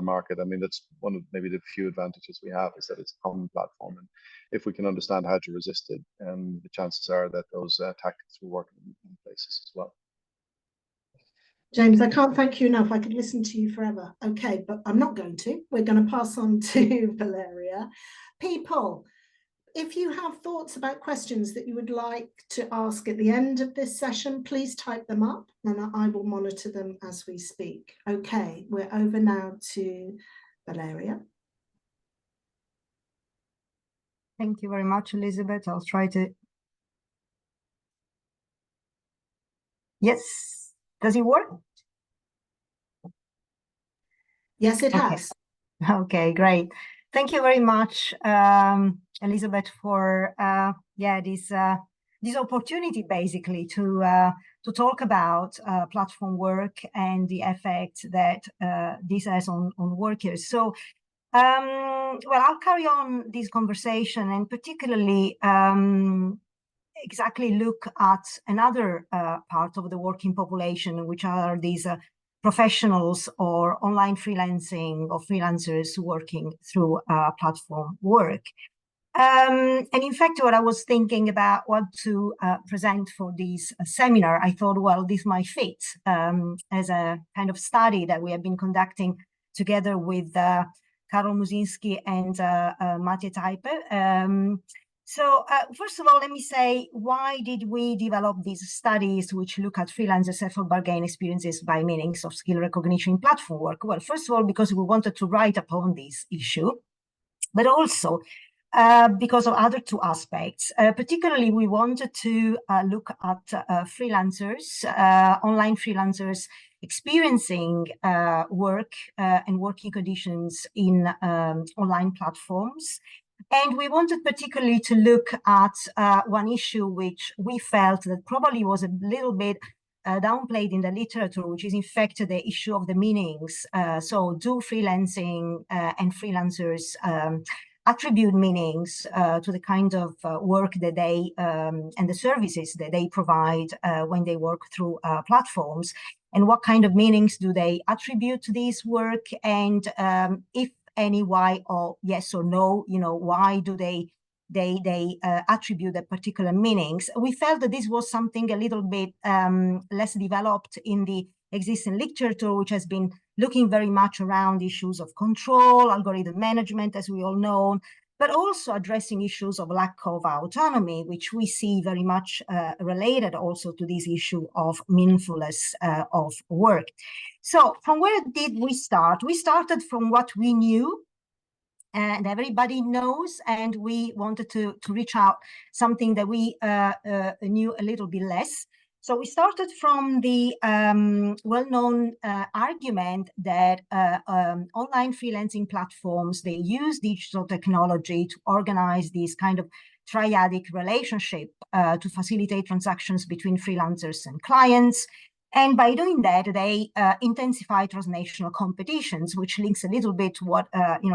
market. I mean, that's one of maybe the few advantages we have, is that it's a common platform, and if we can understand how to resist it, the chances are that those tactics will work in places as well. James, I can't thank you enough. I could listen to you forever. Okay, but I'm not going to. We're going to pass on to Valeria. People, if you have thoughts about questions that you would like to ask at the end of this session, please type them up and I will monitor them as we speak. Okay, we're over now to Valeria. Thank you very much, Elizabeth. I'll try to... Yes, does it work? Yes, it has. Okay, great. Thank you very much, Elizabeth, for this opportunity basically to talk about platform work and the effect that this has on workers. So, well, I'll carry on this conversation and particularly exactly look at another part of the working population, which are these professionals or online freelancing or freelancers working through platform work. And in fact, what I was thinking about what to present for this seminar, I thought, well, this might fit as a kind of study that we have been conducting together with Karol Musinski and Matej Tajpe. So first of all, let me say, why did we develop these studies which look at freelancers' effort bargain experiences by meanings of skill recognition in platform work? Well, first of all, because we wanted to write upon this issue, but also because of other two aspects. Particularly, we wanted to look at freelancers, online freelancers experiencing work and working conditions in online platforms. And we wanted particularly to look at one issue which we felt that probably was a little bit downplayed in the literature, which is in fact the issue of the meanings. So do freelancing and freelancers attribute meanings to the kind of work that they and the services that they provide when they work through platforms? And what kind of meanings do they attribute to this work? And if any, why, or yes or no, why do they attribute that particular meanings? We felt that this was something a little bit less developed in the existing literature, which has been looking very much around issues of control, algorithm management, as we all know, but also addressing issues of lack of autonomy, which we see very much related also to this issue of meaningfulness of work. So from where did we start? We started from what we knew and everybody knows, and we wanted to reach out something that we knew a little bit less. So we started from the well-known argument that online freelancing platforms, they use digital technology to organize these kind of triadic relationship to facilitate transactions between freelancers and clients. And by doing that, they intensify transnational competitions, which links a little bit to what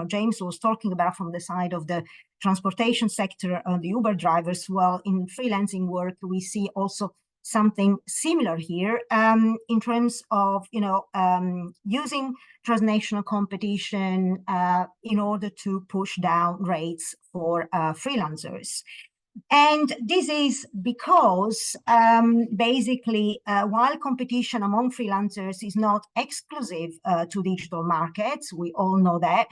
James was talking about from the side of the transportation sector, the Uber drivers. Well, in freelancing work, we see also something similar here in terms of using transnational competition in order to push down rates for freelancers. And this is because basically, while competition among freelancers is not exclusive to digital markets, we all know that,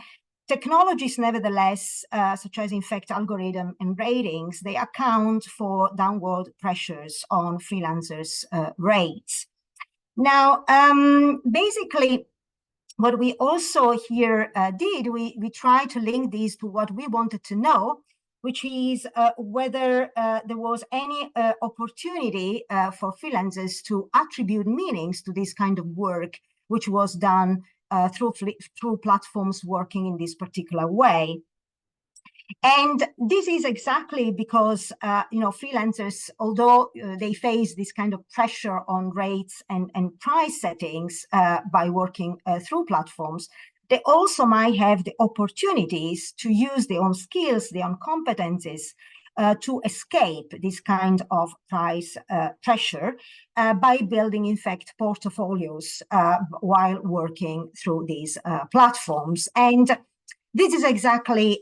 technologies nevertheless, such as in fact algorithm and ratings, they account for downward pressures on freelancers' rates. Now, basically, what we also here did, we tried to link these to what we wanted to know, which is whether there was any opportunity for freelancers to attribute meanings to this kind of work, which was done through platforms working in this particular way. And this is exactly because, freelancers, although they face this kind of pressure on rates and price settings by working through platforms, they also might have the opportunities to use their own skills, their own competencies to escape this kind of price pressure by building, in fact, portfolios while working through these platforms. And this is exactly,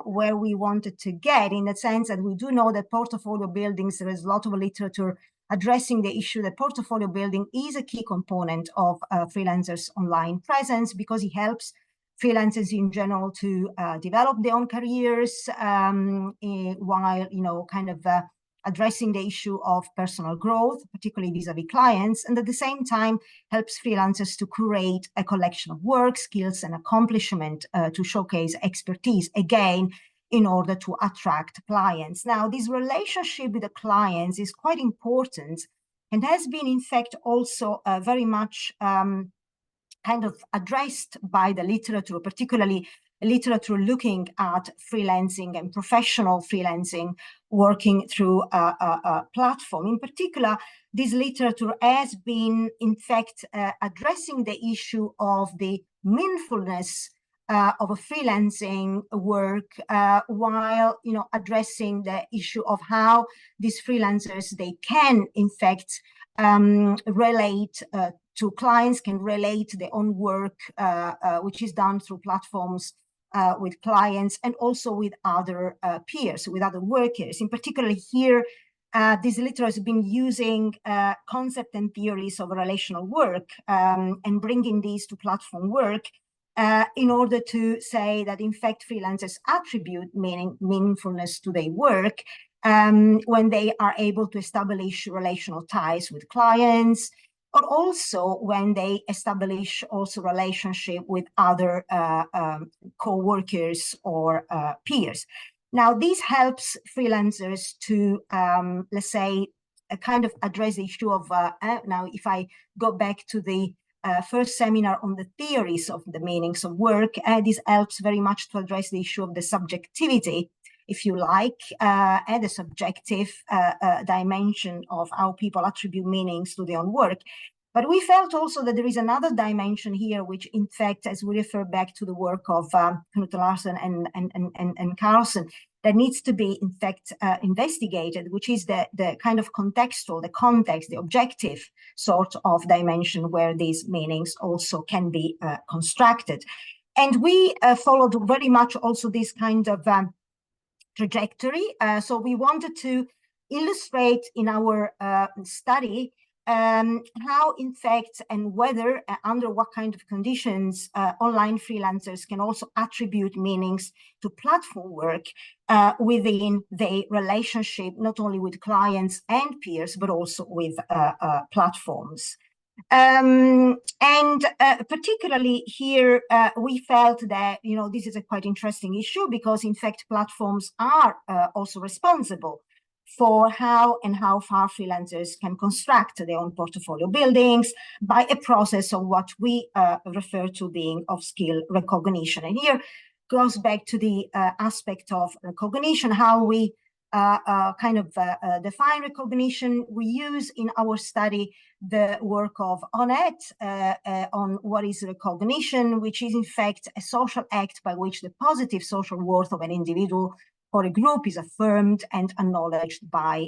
where we wanted to get, in the sense that we do know that portfolio buildings, there is a lot of literature addressing the issue that portfolio building is a key component of freelancers' online presence, because it helps freelancers in general to develop their own careers while, addressing the issue of personal growth, particularly vis-a-vis clients, and at the same time helps freelancers to curate a collection of work, skills, and accomplishment to showcase expertise, again, in order to attract clients. Now, this relationship with the clients is quite important and has been, in fact, also very much kind of addressed by the literature, particularly literature looking at freelancing and professional freelancing working through a platform. In particular, this literature has been, in fact, addressing the issue of the meaningfulness of a freelancing work while addressing the issue of how these freelancers, they can in fact relate to clients, can relate their own work which is done through platforms with clients and also with other peers, with other workers. In particular here, this literature has been using concept and theories of relational work and bringing these to platform work in order to say that, in fact, freelancers attribute meaningfulness to their work when they are able to establish relational ties with clients, but also when they establish also relationship with other co-workers or peers. Now, this helps freelancers to, let's say, kind of address the issue of, now, if I go back to the first seminar on the theories of the meanings of work, this helps very much to address the issue of the subjectivity, if you like, and the subjective dimension of how people attribute meanings to their own work. But we felt also that there is another dimension here, which, in fact, as we refer back to the work of Knut Larsen and Carlson, that needs to be, in fact, investigated, which is the kind of contextual, the context, the objective sort of dimension where these meanings also can be constructed. And we followed very much also this kind of trajectory. So we wanted to illustrate in our study how, in fact, and whether, under what kind of conditions, online freelancers can also attribute meanings to platform work within the relationship, not only with clients and peers, but also with platforms. And particularly here, we felt that, you know, this is a quite interesting issue because, in fact, platforms are also responsible for how and how far freelancers can construct their own portfolio buildings by a process of what we refer to being of skill recognition. And here goes back to the aspect of recognition, how we kind of define recognition. We use in our study the work of Onet on what is recognition, which is in fact a social act by which the positive social worth of an individual or a group is affirmed and acknowledged by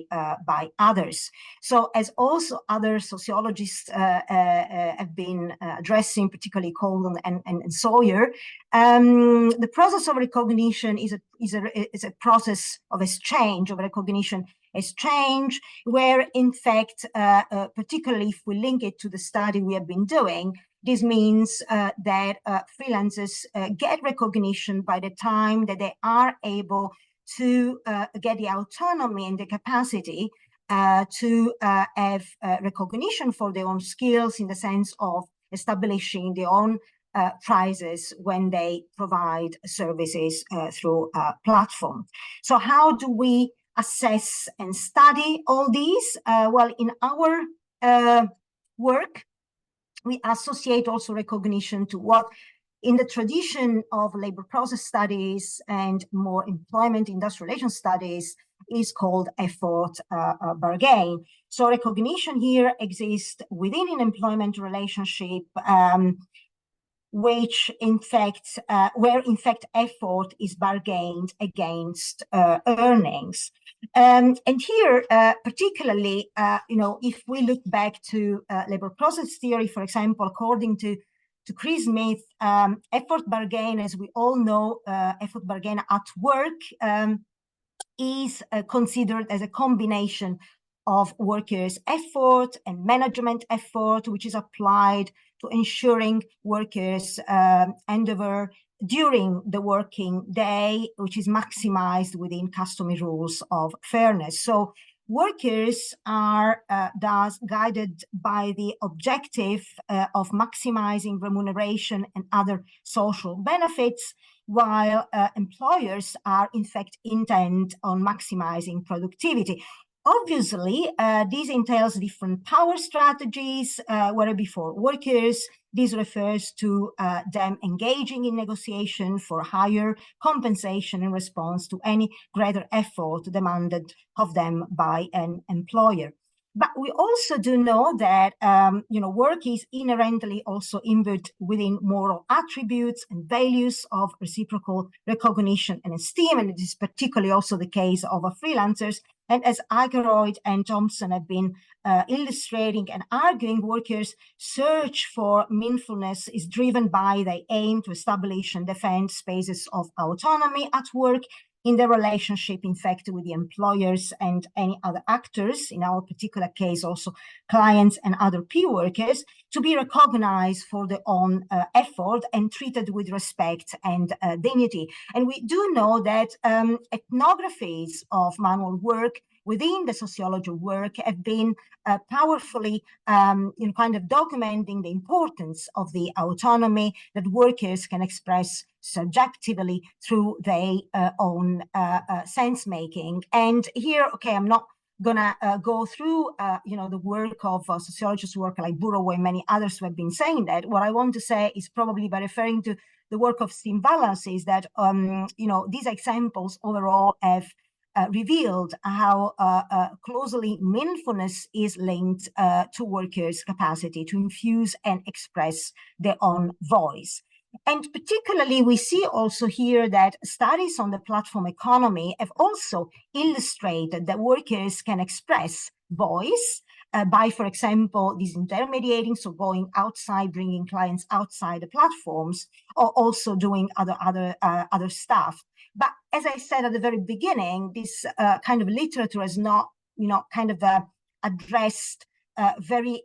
others. So, as also other sociologists have been addressing, particularly Cole and Sawyer, the process of recognition is a process of exchange, of recognition exchange, where in fact, particularly if we link it to the study we have been doing, this means that freelancers get recognition by the time that they are able to get the autonomy and the capacity to have recognition for their own skills in the sense of establishing their own prices when they provide services through a platform. So how do we assess and study all these? Well, in our work, we associate also recognition to what in the tradition of labor process studies and more employment industrial relations studies is called effort bargain. So recognition here exists within an employment relationship, which in fact, where in fact effort is bargained against earnings. And here, particularly, you know, if we look back to labor process theory, for example, according to Chris Smith, effort bargain, as we all know, effort bargain at work is considered as a combination of workers' effort and management effort, which is applied to ensuring workers' endeavor during the working day, which is maximized within customary rules of fairness. So workers are thus guided by the objective of maximizing remuneration and other social benefits, while employers are in fact intent on maximizing productivity. Obviously, this entails different power strategies, whether before workers, this refers to them engaging in negotiation for higher compensation in response to any greater effort demanded of them by an employer. But we also do know that you know, work is inherently also imbued within moral attributes and values of reciprocal recognition and esteem, and it is particularly also the case of freelancers. And as Ageroyd and Thompson have been illustrating and arguing, workers' search for meaningfulness is driven by the aim to establish and defend spaces of autonomy at work, in the relationship, in fact, with the employers and any other actors, in our particular case, also clients and other peer workers, to be recognized for their own effort and treated with respect and dignity. And we do know that ethnographies of manual work within the sociology work have been powerfully kind of documenting the importance of the autonomy that workers can express subjectively through their own sense making. And here, okay, I'm not gonna go through the work of sociologists work like Burrow and many others who have been saying that. What I want to say is, probably by referring to the work of Steve Valance, is that these examples overall have revealed how closely meaningfulness is linked to workers' capacity to infuse and express their own voice. And particularly, we see also here that studies on the platform economy have also illustrated that workers can express voice by, for example, disintermediating, so going outside, bringing clients outside the platforms, or also doing other stuff. But as I said at the very beginning, this kind of literature has not, addressed very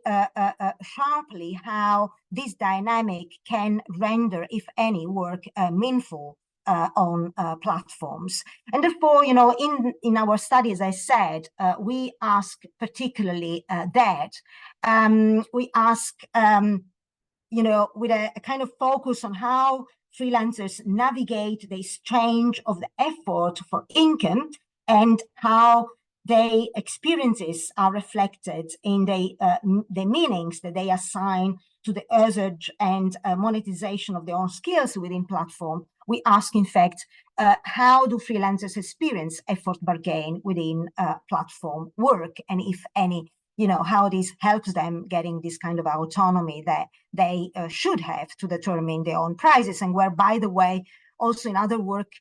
sharply how this dynamic can render, if any, work meaningful on platforms. And therefore, in our study, as I said, we ask particularly that. We ask, with a kind of focus on how freelancers navigate the exchange of the effort for income and how their experiences are reflected in the meanings that they assign to the usage and monetization of their own skills within platform. We ask, in fact, how do freelancers experience effort bargain within platform work, and if any, how this helps them getting this kind of autonomy that they should have to determine their own prices, and where, by the way, also in other work,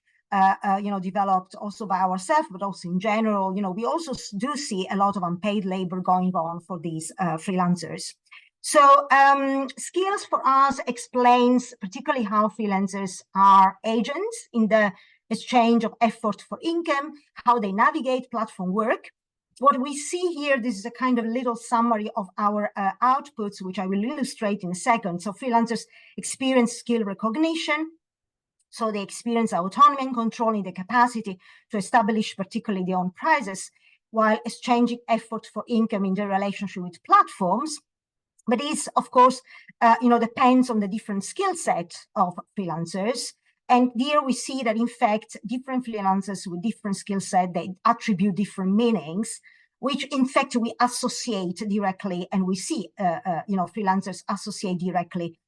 developed also by ourselves, but also in general, we also do see a lot of unpaid labor going on for these freelancers. So skills for us explains particularly how freelancers are agents in the exchange of effort for income, how they navigate platform work. What we see here, this is a kind of little summary of our outputs, which I will illustrate in a second. So freelancers experience skill recognition. So they experience autonomy and control in the capacity to establish particularly their own prices while exchanging effort for income in their relationship with platforms. But this, of course, depends on the different skill set of freelancers. And here we see that, in fact, different freelancers with different skill set, they attribute different meanings, which, in fact, we associate directly, and we see, freelancers associate directly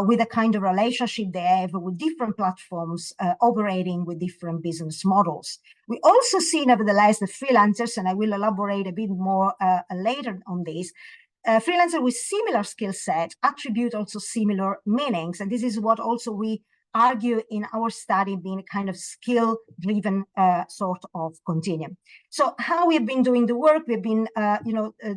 with a kind of relationship they have with different platforms operating with different business models. We also see, nevertheless, that freelancers, and I will elaborate a bit more later on this, freelancers with similar skill set attribute also similar meanings. And this is what also we argue in our study, being a kind of skill-driven sort of continuum. So how we've been doing the work, we've been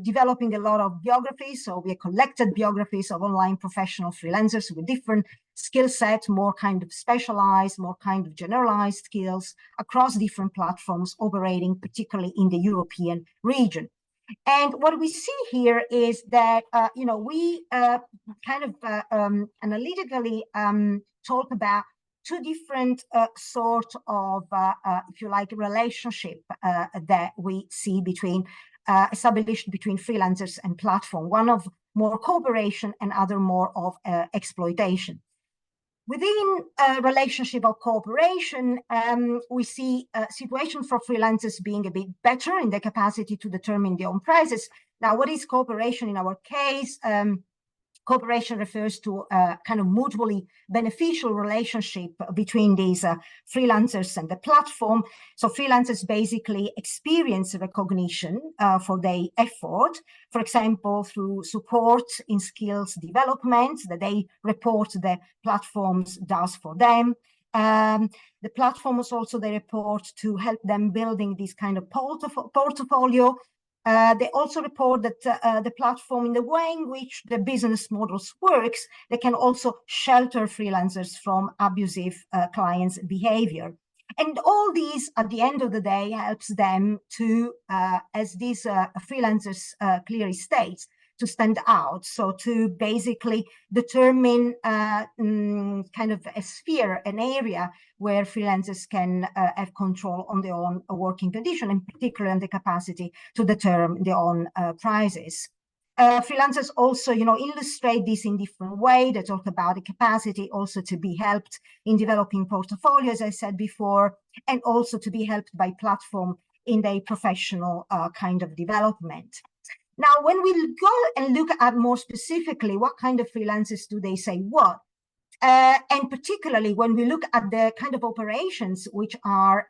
developing a lot of biographies. So we have collected biographies of online professional freelancers with different skill sets, more kind of specialized, more kind of generalized skills across different platforms operating particularly in the European region. And what we see here is that, we analytically talk about two different sort of, if you like, relationship that we see between established between freelancers and platform. One of more cooperation and other more of exploitation. Within a relationship of cooperation, we see a situation for freelancers being a bit better in their capacity to determine their own prices. Now, what is cooperation in our case? Cooperation refers to a kind of mutually beneficial relationship between these freelancers and the platform. So freelancers basically experience recognition for their effort, for example, through support in skills development that they report the platforms does for them. The platforms also, they report to help them building this kind of portfolio. They also report that the platform, in the way in which the business models works, they can also shelter freelancers from abusive clients' behavior. And all these, at the end of the day, helps them to, as these freelancers clearly states, to stand out. So to basically determine kind of a sphere, an area where freelancers can have control on their own working condition, in particular on the capacity to determine their own prices. Freelancers also, illustrate this in different ways. They talk about the capacity also to be helped in developing portfolios, as I said before, and also to be helped by platform in their professional kind of development. Now, when we go and look at more specifically what kind of freelancers do they say what, and particularly when we look at the kind of operations which are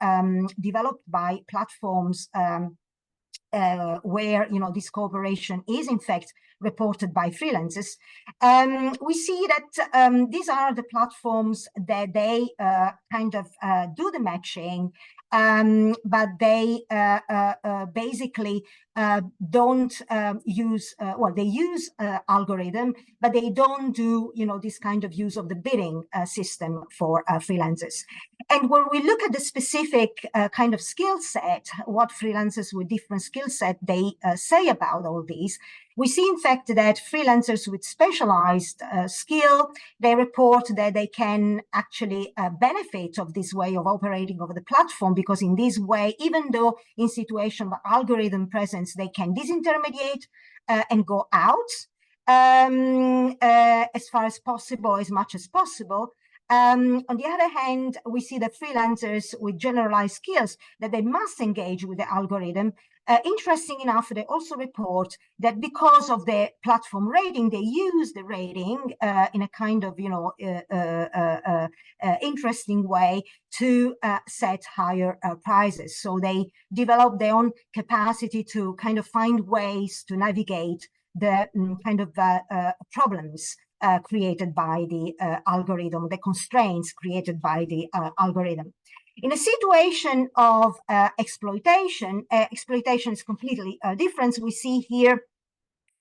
developed by platforms where this cooperation is in fact reported by freelancers, we see that these are the platforms that they kind of do the matching, but they basically don't use, well, they use algorithm, but they don't do, this kind of use of the bidding system for freelancers. And when we look at the specific kind of skill set, what freelancers with different skill set they say about all these, we see in fact that freelancers with specialized skill, they report that they can actually benefit of this way of operating over the platform, because in this way, even though in situation of algorithm presence, they can disintermediate and go out as far as possible, as much as possible. On the other hand, we see that freelancers with generalized skills that they must engage with the algorithm. Interesting enough, they also report that because of the platform rating, they use the rating in a kind of, interesting way to set higher prices. So they develop their own capacity to kind of find ways to navigate the kind of problems created by the algorithm, the constraints created by the algorithm. In a situation of exploitation, exploitation is completely different. We see here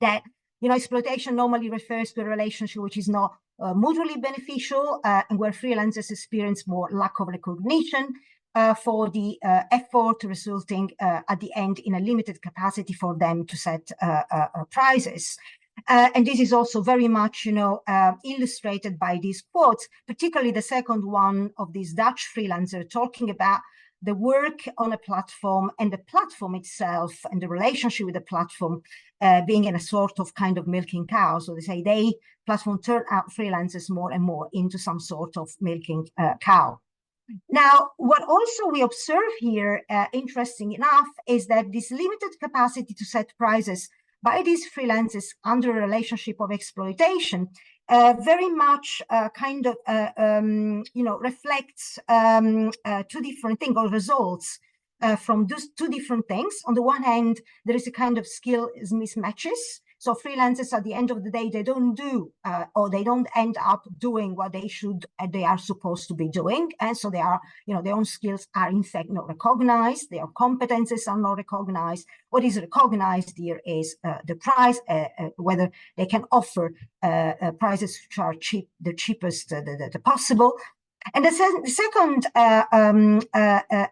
that exploitation normally refers to a relationship which is not mutually beneficial, and where freelancers experience more lack of recognition for the effort, resulting at the end in a limited capacity for them to set prices. And this is also very much, illustrated by these quotes, particularly the second one of this Dutch freelancer talking about the work on a platform and the platform itself and the relationship with the platform being in a sort of kind of milking cow. So they say platform turn out freelancers more and more into some sort of milking cow. Now, what also we observe here, interesting enough, is that this limited capacity to set prices by these freelancers under a relationship of exploitation very much kind of, reflects two different things or results from those two different things. On the one hand, there is a kind of skill mismatches. So freelancers at the end of the day, they don't do or they don't end up doing what they are supposed to be doing. And so they are, their own skills are in fact not recognized. Their competences are not recognized. What is recognized here is the price, whether they can offer prices which are the cheapest the possible. And the second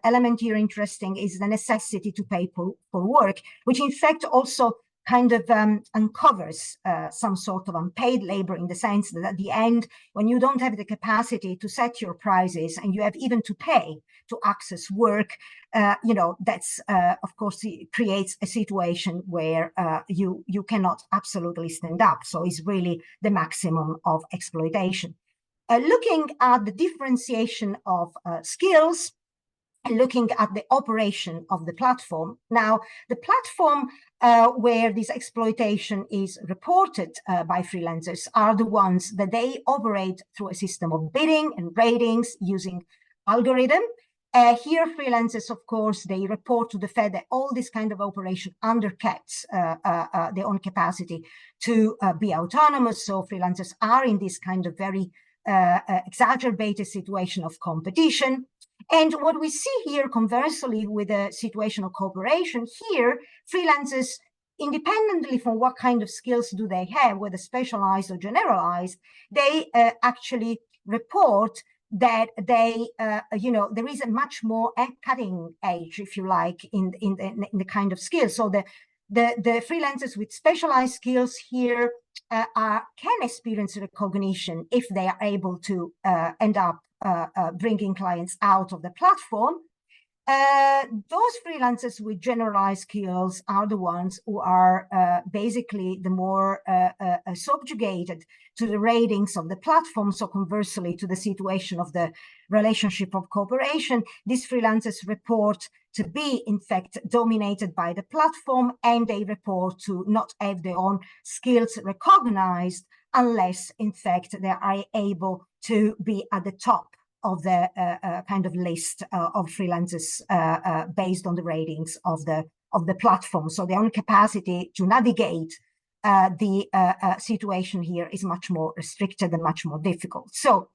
element here interesting is the necessity to pay for work, which in fact also kind of uncovers some sort of unpaid labor, in the sense that at the end, when you don't have the capacity to set your prices and you have even to pay to access work, that's of course creates a situation where you cannot absolutely stand up. So it's really the maximum of exploitation. Looking at the differentiation of skills, and looking at the operation of the platform. Now, the platform where this exploitation is reported by freelancers are the ones that they operate through a system of bidding and ratings using algorithm. Here, freelancers, of course, they report to the Fed that all this kind of operation undercuts their own capacity to be autonomous. So freelancers are in this kind of very exacerbated situation of competition. And what we see here, conversely, with the situation of cooperation, here, freelancers, independently from what kind of skills do they have, whether specialized or generalized, they actually report that they, there is a much more cutting edge, if you like, in the kind of skills. So the freelancers with specialized skills here can experience recognition if they are able to end up bringing clients out of the platform. Those freelancers with generalized skills are the ones who are basically the more subjugated to the ratings of the platform. So conversely to the situation of the relationship of cooperation, these freelancers report to be in fact dominated by the platform, and they report to not have their own skills recognized unless in fact they are able to be at the top of the kind of list of freelancers based on the ratings of the platform. So their own capacity to navigate the situation here is much more restricted and much more difficult. So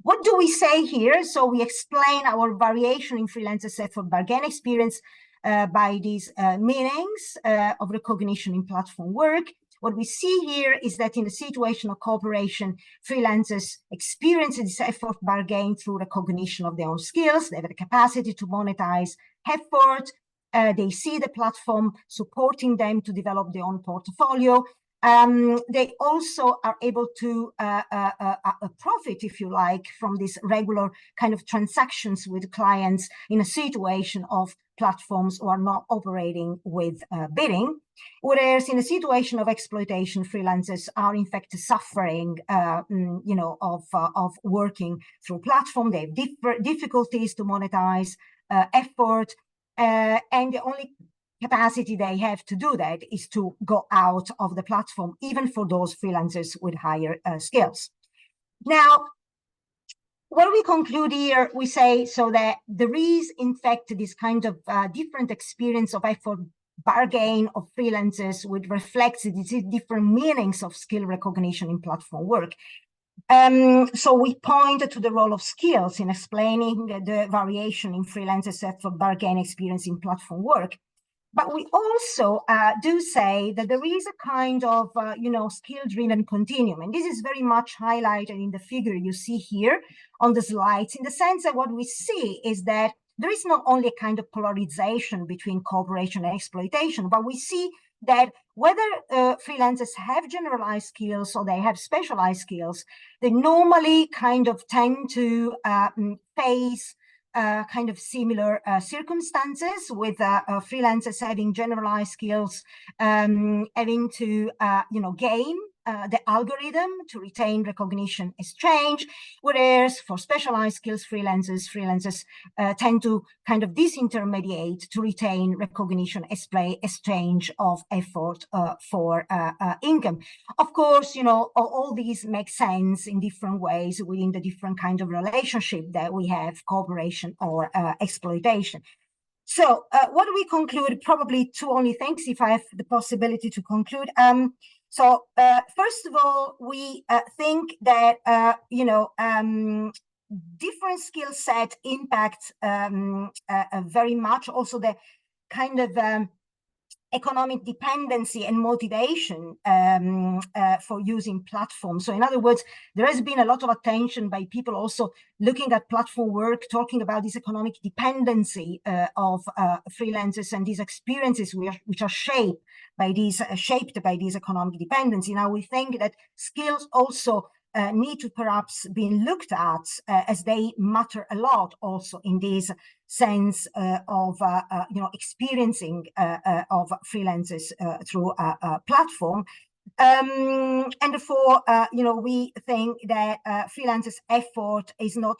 what do we say here? So we explain our variation in freelancers' effort bargain experience by these meanings of recognition in platform work. What we see here is that in the situation of cooperation, freelancers experience this effort bargain through recognition of their own skills. They have the capacity to monetize effort. They see the platform supporting them to develop their own portfolio. They also are able to profit, if you like, from these regular kind of transactions with clients in a situation of platforms who are not operating with bidding. Whereas in a situation of exploitation, freelancers are in fact suffering, of working through platform. They have difficulties to monetize effort, and the only capacity they have to do that is to go out of the platform, even for those freelancers with higher skills. Now, what we conclude here, we say so that there is, in fact, this kind of different experience of effort bargain of freelancers, which reflects these different meanings of skill recognition in platform work. So we point to the role of skills in explaining the variation in freelancers' effort bargain experience in platform work. But we also do say that there is a kind of, skill-driven continuum. And this is very much highlighted in the figure you see here on the slides, in the sense that what we see is that there is not only a kind of polarization between cooperation and exploitation, but we see that whether freelancers have generalized skills or they have specialized skills, they normally kind of tend to face kind of similar circumstances, with freelancers having generalized skills, having to, game the algorithm to retain recognition exchange, whereas for specialized skills, freelancers tend to kind of disintermediate to retain recognition exchange of effort for income. Of course, all these make sense in different ways within the different kind of relationship that we have, cooperation or exploitation. So what do we conclude? Probably two only things, if I have the possibility to conclude. So first of all, we think that, different skill set impacts very much also the kind of economic dependency and motivation for using platforms. So in other words, there has been a lot of attention by people also looking at platform work, talking about this economic dependency of freelancers and these experiences which are shaped by these economic dependency. Now we think that skills also need to perhaps be looked at as they matter a lot also in this sense of experiencing of freelancers through a platform. And therefore, we think that freelancers' effort is not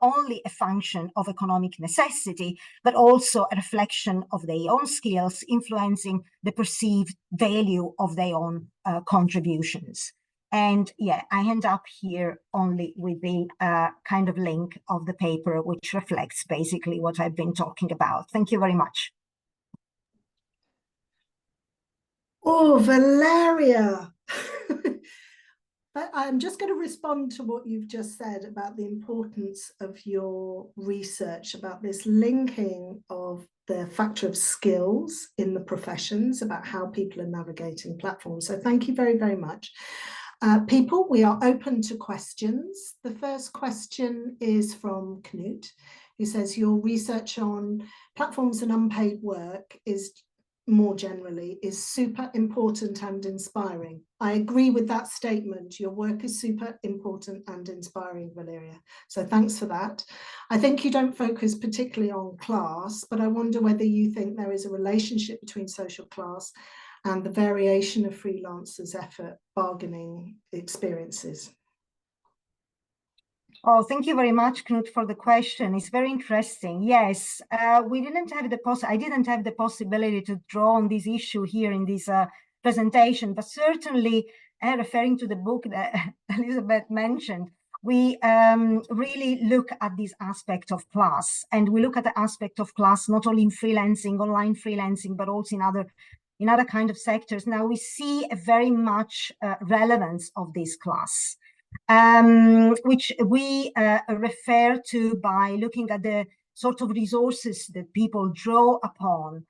only a function of economic necessity, but also a reflection of their own skills, influencing the perceived value of their own contributions. And yeah, I end up here only with the kind of link of the paper, which reflects basically what I've been talking about. Thank you very much. Oh, Valeria. I'm just going to respond to what you've just said about the importance of your research about this linking of the factor of skills in the professions, about how people are navigating platforms. So thank you very, very much. People, we are open to questions. The first question is from Knut, who says, your research on platforms and unpaid work is more generally is super important and inspiring. I agree with that statement. Your work is super important and inspiring, Valeria. So thanks for that. I think you don't focus particularly on class, but I wonder whether you think there is a relationship between social class and the variation of freelancers' effort bargaining experiences. Oh, thank you very much, Knut, for the question. It's very interesting. Yes, we didn't have I didn't have the possibility to draw on this issue here in this presentation, but certainly, referring to the book that Elizabeth mentioned, we really look at this aspect of class, and we look at the aspect of class not only in freelancing, online freelancing, but also in other kind of sectors. Now we see a very much relevance of this class, which we refer to by looking at the sort of resources that people draw upon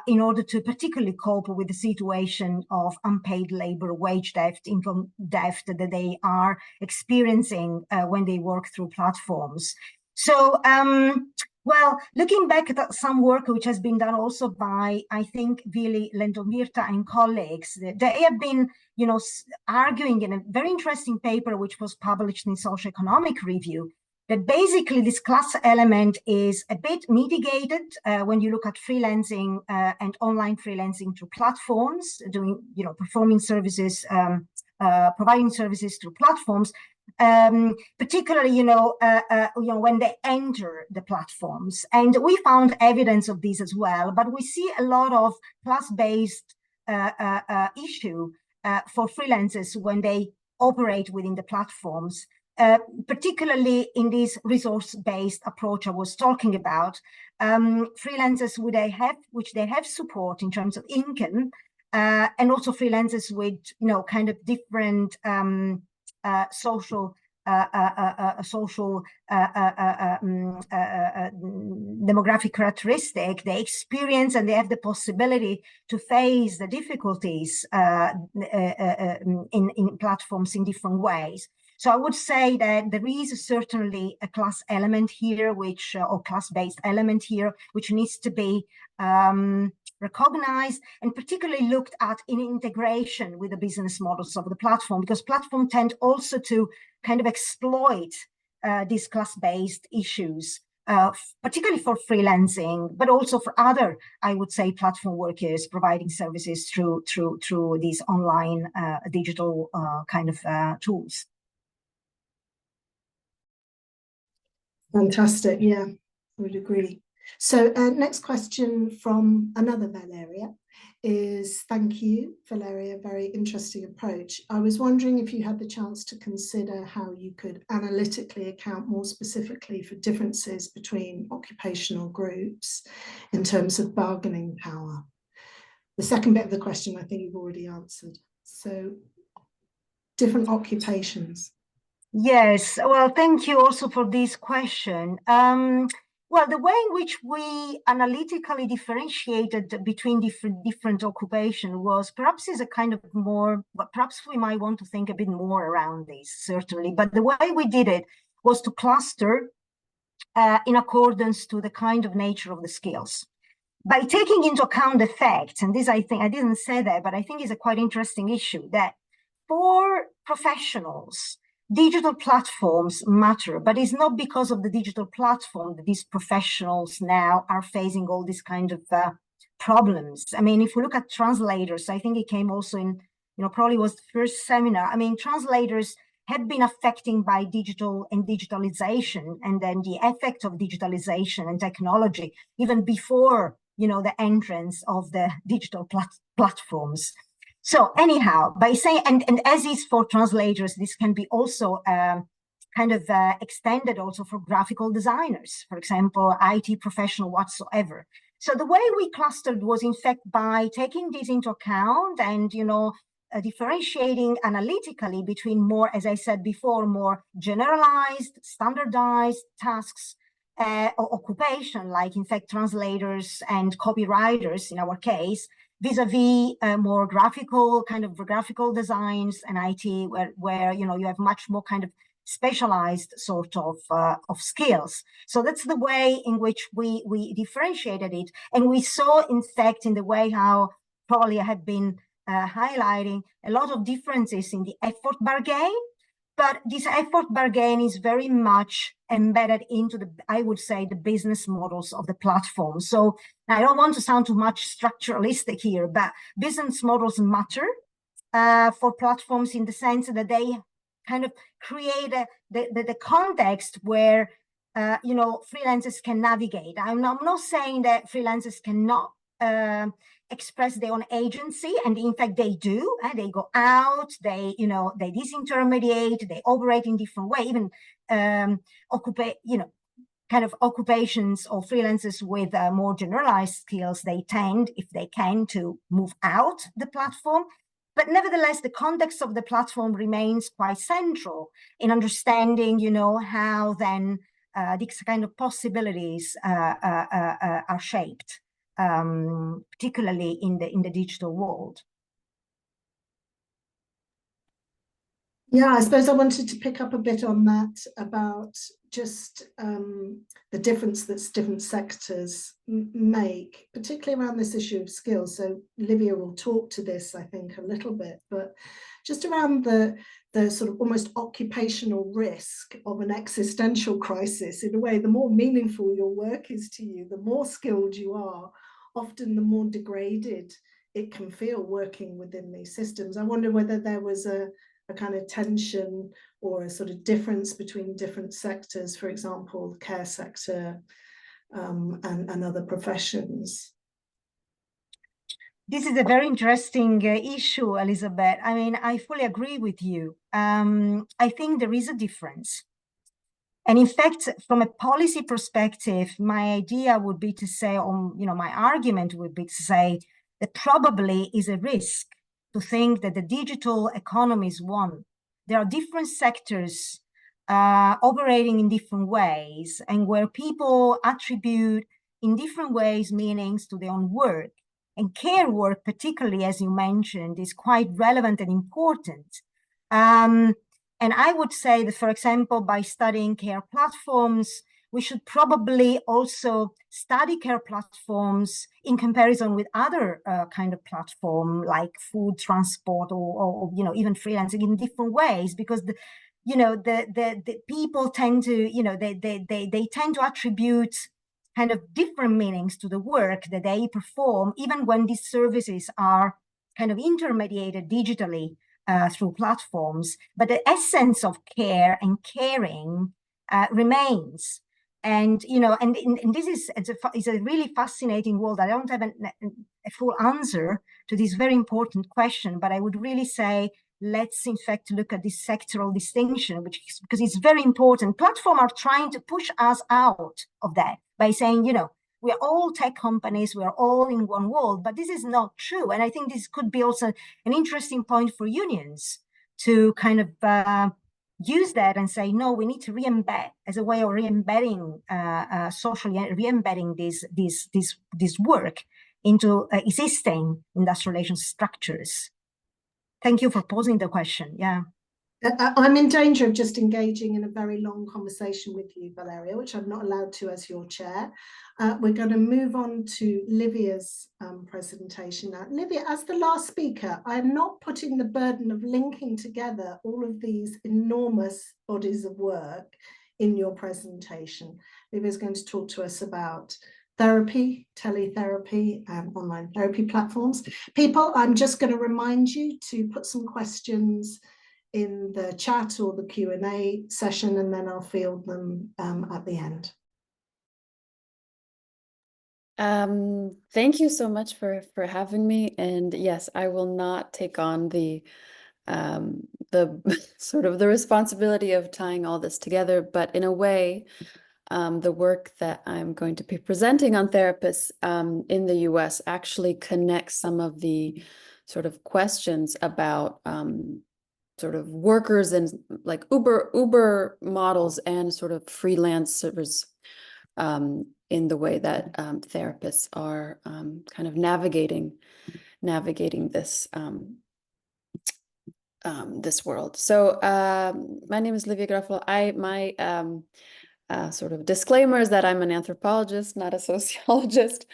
in order to particularly cope with the situation of unpaid labor, wage theft, income theft that they are experiencing when they work through platforms. So, well, looking back at some work which has been done also by, I think, Vili Lendomirta and colleagues, they have been, you know, arguing in a very interesting paper which was published in Socioeconomic Review, that basically this class element is a bit mitigated when you look at freelancing and online freelancing through platforms, doing, you know, performing services, providing services through platforms. Particularly, when they enter the platforms, and we found evidence of this as well. But we see a lot of class-based issue for freelancers when they operate within the platforms, particularly in this resource-based approach I was talking about. Freelancers which they have support in terms of income, and also freelancers with, you know, kind of different social demographic characteristic, they experience and they have the possibility to face the difficulties in platforms in different ways. So I would say that there is certainly a class element here, or class-based element here, which needs to be recognized and particularly looked at in integration with the business models of the platform, because platforms tend also to kind of exploit these class-based issues, particularly for freelancing, but also for other, I would say, platform workers providing services through these online digital kind of tools. Fantastic. Yeah, I would agree. So next question from another Valeria is, thank you, Valeria, very interesting approach. I was wondering if you had the chance to consider how you could analytically account more specifically for differences between occupational groups in terms of bargaining power. The second bit of the question, I think you've already answered. So different occupations. Yes, well, thank you also for this question. Well, the way in which we analytically differentiated between different occupations was perhaps is a kind of more, perhaps we might want to think a bit more around this, certainly. But the way we did it was to cluster in accordance to the kind of nature of the skills. By taking into account the fact, and this I think, I didn't say that, but I think is a quite interesting issue, that for professionals, digital platforms matter, but it's not because of the digital platform that these professionals now are facing all these kind of problems. I mean, if we look at translators, I think it came also in, you know, probably was the first seminar. I mean, translators have been affected by digital and digitalization, and then the effect of digitalization and technology, even before, you know, the entrance of the digital platforms. So anyhow, by saying, and as is for translators, this can be also kind of extended also for graphical designers, for example, IT professional whatsoever. So the way we clustered was in fact by taking this into account and, you know, differentiating analytically between more, as I said before, more generalized, standardized tasks occupation, like in fact translators and copywriters in our case, vis-a-vis more graphical designs and IT, where you know you have much more kind of specialized sort of skills. So that's the way in which we differentiated it, and we saw in fact in the way how probably I have been highlighting a lot of differences in the effort bargain. But this effort bargain is very much embedded into the, I would say, the business models of the platform. So I don't want to sound too much structuralistic here, but business models matter for platforms in the sense that they kind of create the context where, you know, freelancers can navigate. I'm not saying that freelancers cannot express their own agency, and in fact they do. They go out, they, you know, they disintermediate, they operate in different way, even kind of occupations or freelancers with more generalized skills, they tend, if they can, to move out the platform. But nevertheless, the context of the platform remains quite central in understanding, you know, how then these kind of possibilities are shaped, particularly in the digital world. Yeah, I suppose I wanted to pick up a bit on that about just the difference that different sectors make, particularly around this issue of skills. So Livia will talk to this, I think, a little bit, but just around the sort of almost occupational risk of an existential crisis. In a way, the more meaningful your work is to you, the more skilled you are, often the more degraded it can feel working within these systems. I wonder whether there was a kind of tension or a sort of difference between different sectors, for example, the care sector and other professions. This is a very interesting issue, Elizabeth. I mean, I fully agree with you. I think there is a difference. And in fact, from a policy perspective, my idea would be to say, my argument would be to say that probably is a risk to think that the digital economy is one. There are different sectors operating in different ways, and where people attribute in different ways meanings to their own work. And care work, particularly, as you mentioned, is quite relevant and important. And I would say that, for example, by studying care platforms, we should probably also study care platforms in comparison with other kind of platform like food, transport, or even freelancing in different ways, because the people tend to, they tend to attribute kind of different meanings to the work that they perform, even when these services are kind of intermediated digitally through platforms. But the essence of care and caring remains. And, and this is a really fascinating world. I don't have a full answer to this very important question, but I would really say, let's in fact look at this sectoral distinction, because it's very important. Platforms are trying to push us out of that by saying, we are all tech companies, we are all in one world, but this is not true. And I think this could be also an interesting point for unions to kind of use that and say, no, we need to re-embed as a way of re-embedding, socially re-embedding this work into existing industrial relations structures. Thank you for posing the question. Yeah. I'm in danger of just engaging in a very long conversation with you, Valeria, which I'm not allowed to as your chair. We're going to move on to Livia's presentation now. Livia, as the last speaker, I'm not putting the burden of linking together all of these enormous bodies of work in your presentation. Livia's going to talk to us about therapy, teletherapy, and online therapy platforms. People, I'm just going to remind you to put some questions in the chat or the Q&A session, and then I'll field them at the end. Thank you so much for having me. And yes, I will not take on the sort of the responsibility of tying all this together, but in a way, the work that I'm going to be presenting on therapists in the US actually connects some of the sort of questions about sort of workers and like Uber models and sort of freelancers in the way that therapists are kind of navigating this this world. So my name is Livia Garofalo. My sort of disclaimer is that I'm an anthropologist, not a sociologist.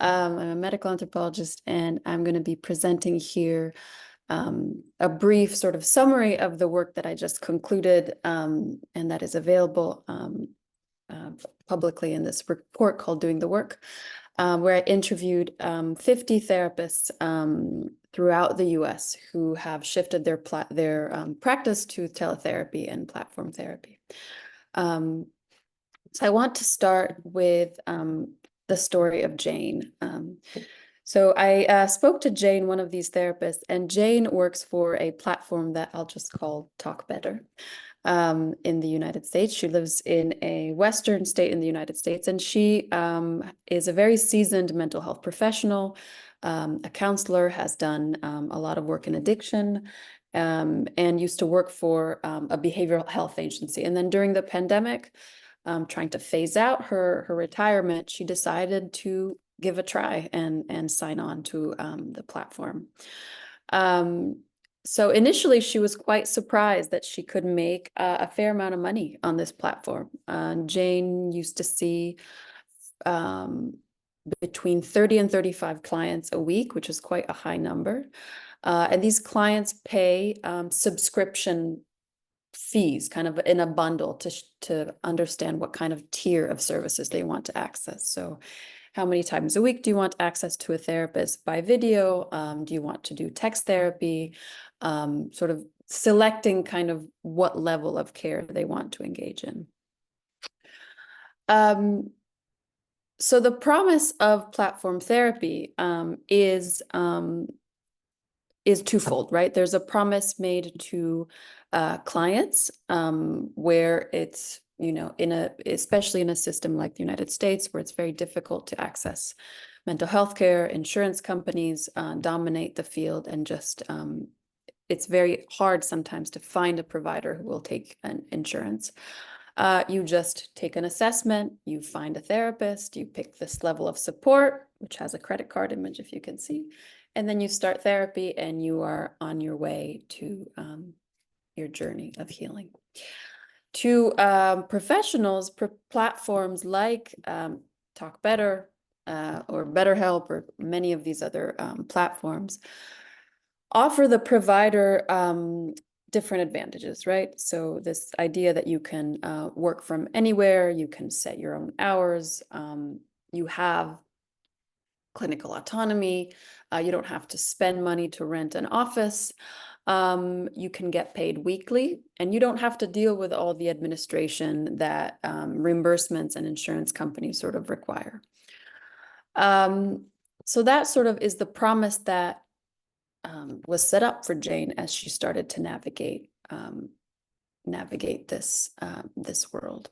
I'm a medical anthropologist, and I'm going to be presenting here a brief sort of summary of the work that I just concluded, and that is available publicly in this report called Doing the Work, where I interviewed 50 therapists throughout the US who have shifted their practice to teletherapy and platform therapy. So I want to start with the story of Jane. So I spoke to Jane, one of these therapists, and Jane works for a platform that I'll just call Talk Better in the United States. She lives in a Western state in the United States, and she is a very seasoned mental health professional, a counselor, has done a lot of work in addiction, and used to work for a behavioral health agency. And then during the pandemic, trying to phase out her retirement, she decided to give a try and sign on to the platform. So initially, she was quite surprised that she could make a fair amount of money on this platform. Jane used to see between 30 and 35 clients a week, which is quite a high number. And these clients pay subscription fees kind of in a bundle to understand what kind of tier of services they want to access. So how many times a week do you want access to a therapist by video? Do you want to do text therapy? Sort of selecting kind of what level of care they want to engage in. So the promise of platform therapy is twofold, right? There's a promise made to clients where it's, you know, especially in a system like the United States, where it's very difficult to access mental health care. Insurance companies dominate the field, and just it's very hard sometimes to find a provider who will take an insurance. You just take an assessment, you find a therapist, you pick this level of support, which has a credit card image, if you can see, and then you start therapy, and you are on your way to your journey of healing. To professionals, platforms like Talk Better or BetterHelp or many of these other platforms offer the provider different advantages, right? So this idea that you can work from anywhere, you can set your own hours, you have clinical autonomy, you don't have to spend money to rent an office, you can get paid weekly, and you don't have to deal with all the administration that reimbursements and insurance companies sort of require. So that sort of is the promise that was set up for Jane as she started to navigate this world.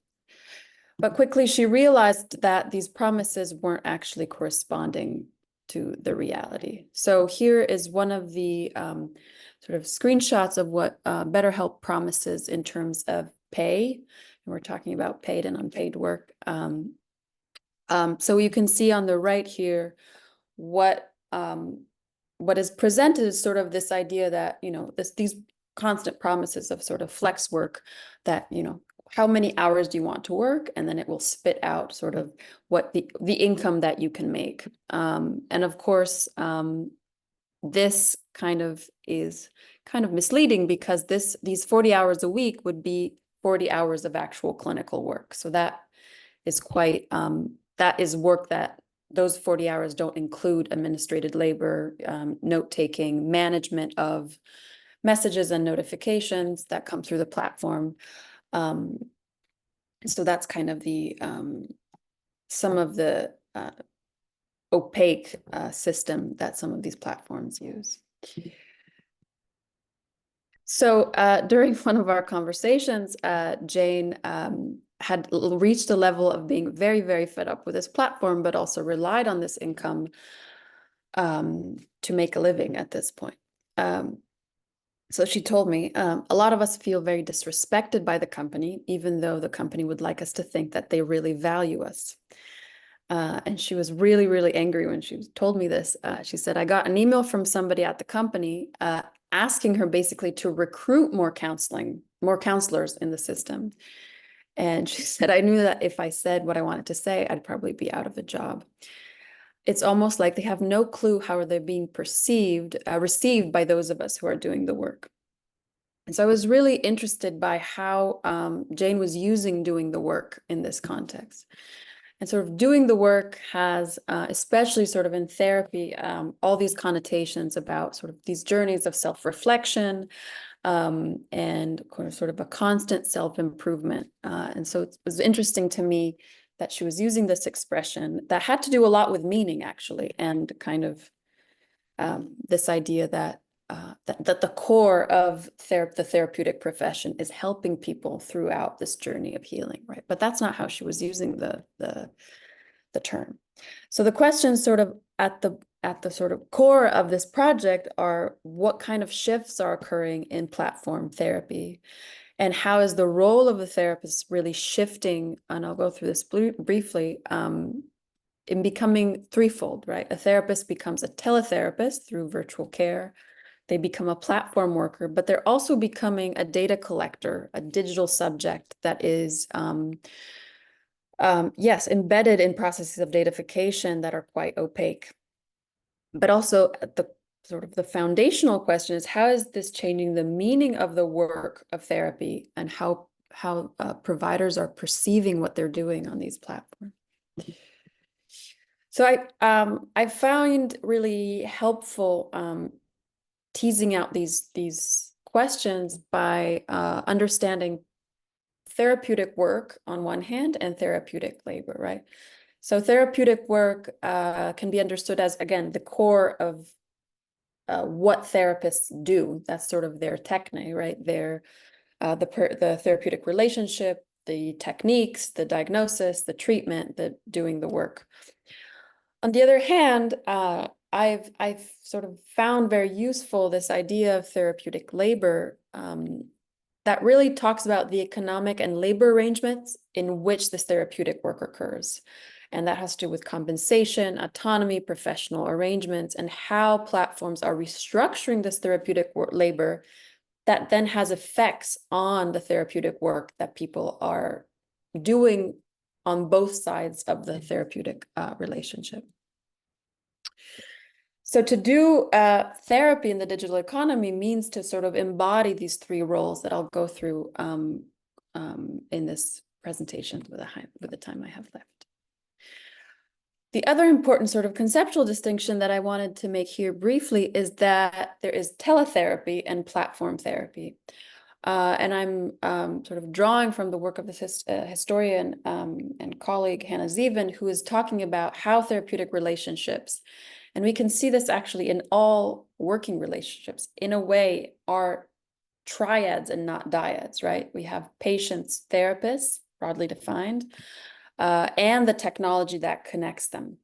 But quickly she realized that these promises weren't actually corresponding to the reality. So here is one of the sort of screenshots of what BetterHelp promises in terms of pay. And we're talking about paid and unpaid work. So you can see on the right here what is presented is sort of this idea that, you know, these constant promises of sort of flex work, that, you know, how many hours do you want to work? And then it will spit out sort of what the income that you can make. And of course, this kind of is kind of misleading, because these 40 hours a week would be 40 hours of actual clinical work. So that is quite, that is work that those 40 hours don't include administrative labor, note-taking, management of messages and notifications that come through the platform. So that's kind of the some of the opaque system that some of these platforms use. So during one of our conversations, Jane had reached a level of being very, very fed up with this platform, but also relied on this income to make a living at this point. So she told me, a lot of us feel very disrespected by the company, even though the company would like us to think that they really value us. And she was really, really angry when she told me this. She said, I got an email from somebody at the company asking her basically to recruit more counselors in the system. And she said, I knew that if I said what I wanted to say, I'd probably be out of a job. It's almost like they have no clue how they're being received by those of us who are doing the work. And so I was really interested by how Jane was using doing the work in this context. And sort of doing the work has, especially sort of in therapy, all these connotations about sort of these journeys of self-reflection and sort of a constant self-improvement. And so it was interesting to me that she was using this expression that had to do a lot with meaning, actually, and kind of this idea that that the core of the therapeutic profession is helping people throughout this journey of healing, right? But that's not how she was using the term. So the questions sort of at the sort of core of this project are what kind of shifts are occurring in platform therapy, and how is the role of the therapist really shifting? And I'll go through this briefly. In becoming threefold, right? A therapist becomes a teletherapist through virtual care. They become a platform worker, but they're also becoming a data collector, a digital subject that is, yes, embedded in processes of datafication that are quite opaque. But also at the sort of the foundational question is, how is this changing the meaning of the work of therapy and how providers are perceiving what they're doing on these platforms? So I found really helpful teasing out these questions by understanding therapeutic work on one hand and therapeutic labor, right? So therapeutic work can be understood as, again, the core of what therapists do. That's sort of their techne, right? The therapeutic relationship, the techniques, the diagnosis, the treatment, the doing the work. On the other hand, I've sort of found very useful this idea of therapeutic labor that really talks about the economic and labor arrangements in which this therapeutic work occurs. And that has to do with compensation, autonomy, professional arrangements, and how platforms are restructuring this therapeutic labor that then has effects on the therapeutic work that people are doing on both sides of the therapeutic relationship. So to do therapy in the digital economy means to sort of embody these three roles that I'll go through in this presentation with the time I have left. The other important sort of conceptual distinction that I wanted to make here briefly is that there is teletherapy and platform therapy. And I'm sort of drawing from the work of this historian and colleague, Hannah Zeven, who is talking about how therapeutic relationships, and we can see this actually in all working relationships, in a way, are triads and not dyads, right? We have patients, therapists, broadly defined, and the technology that connects them.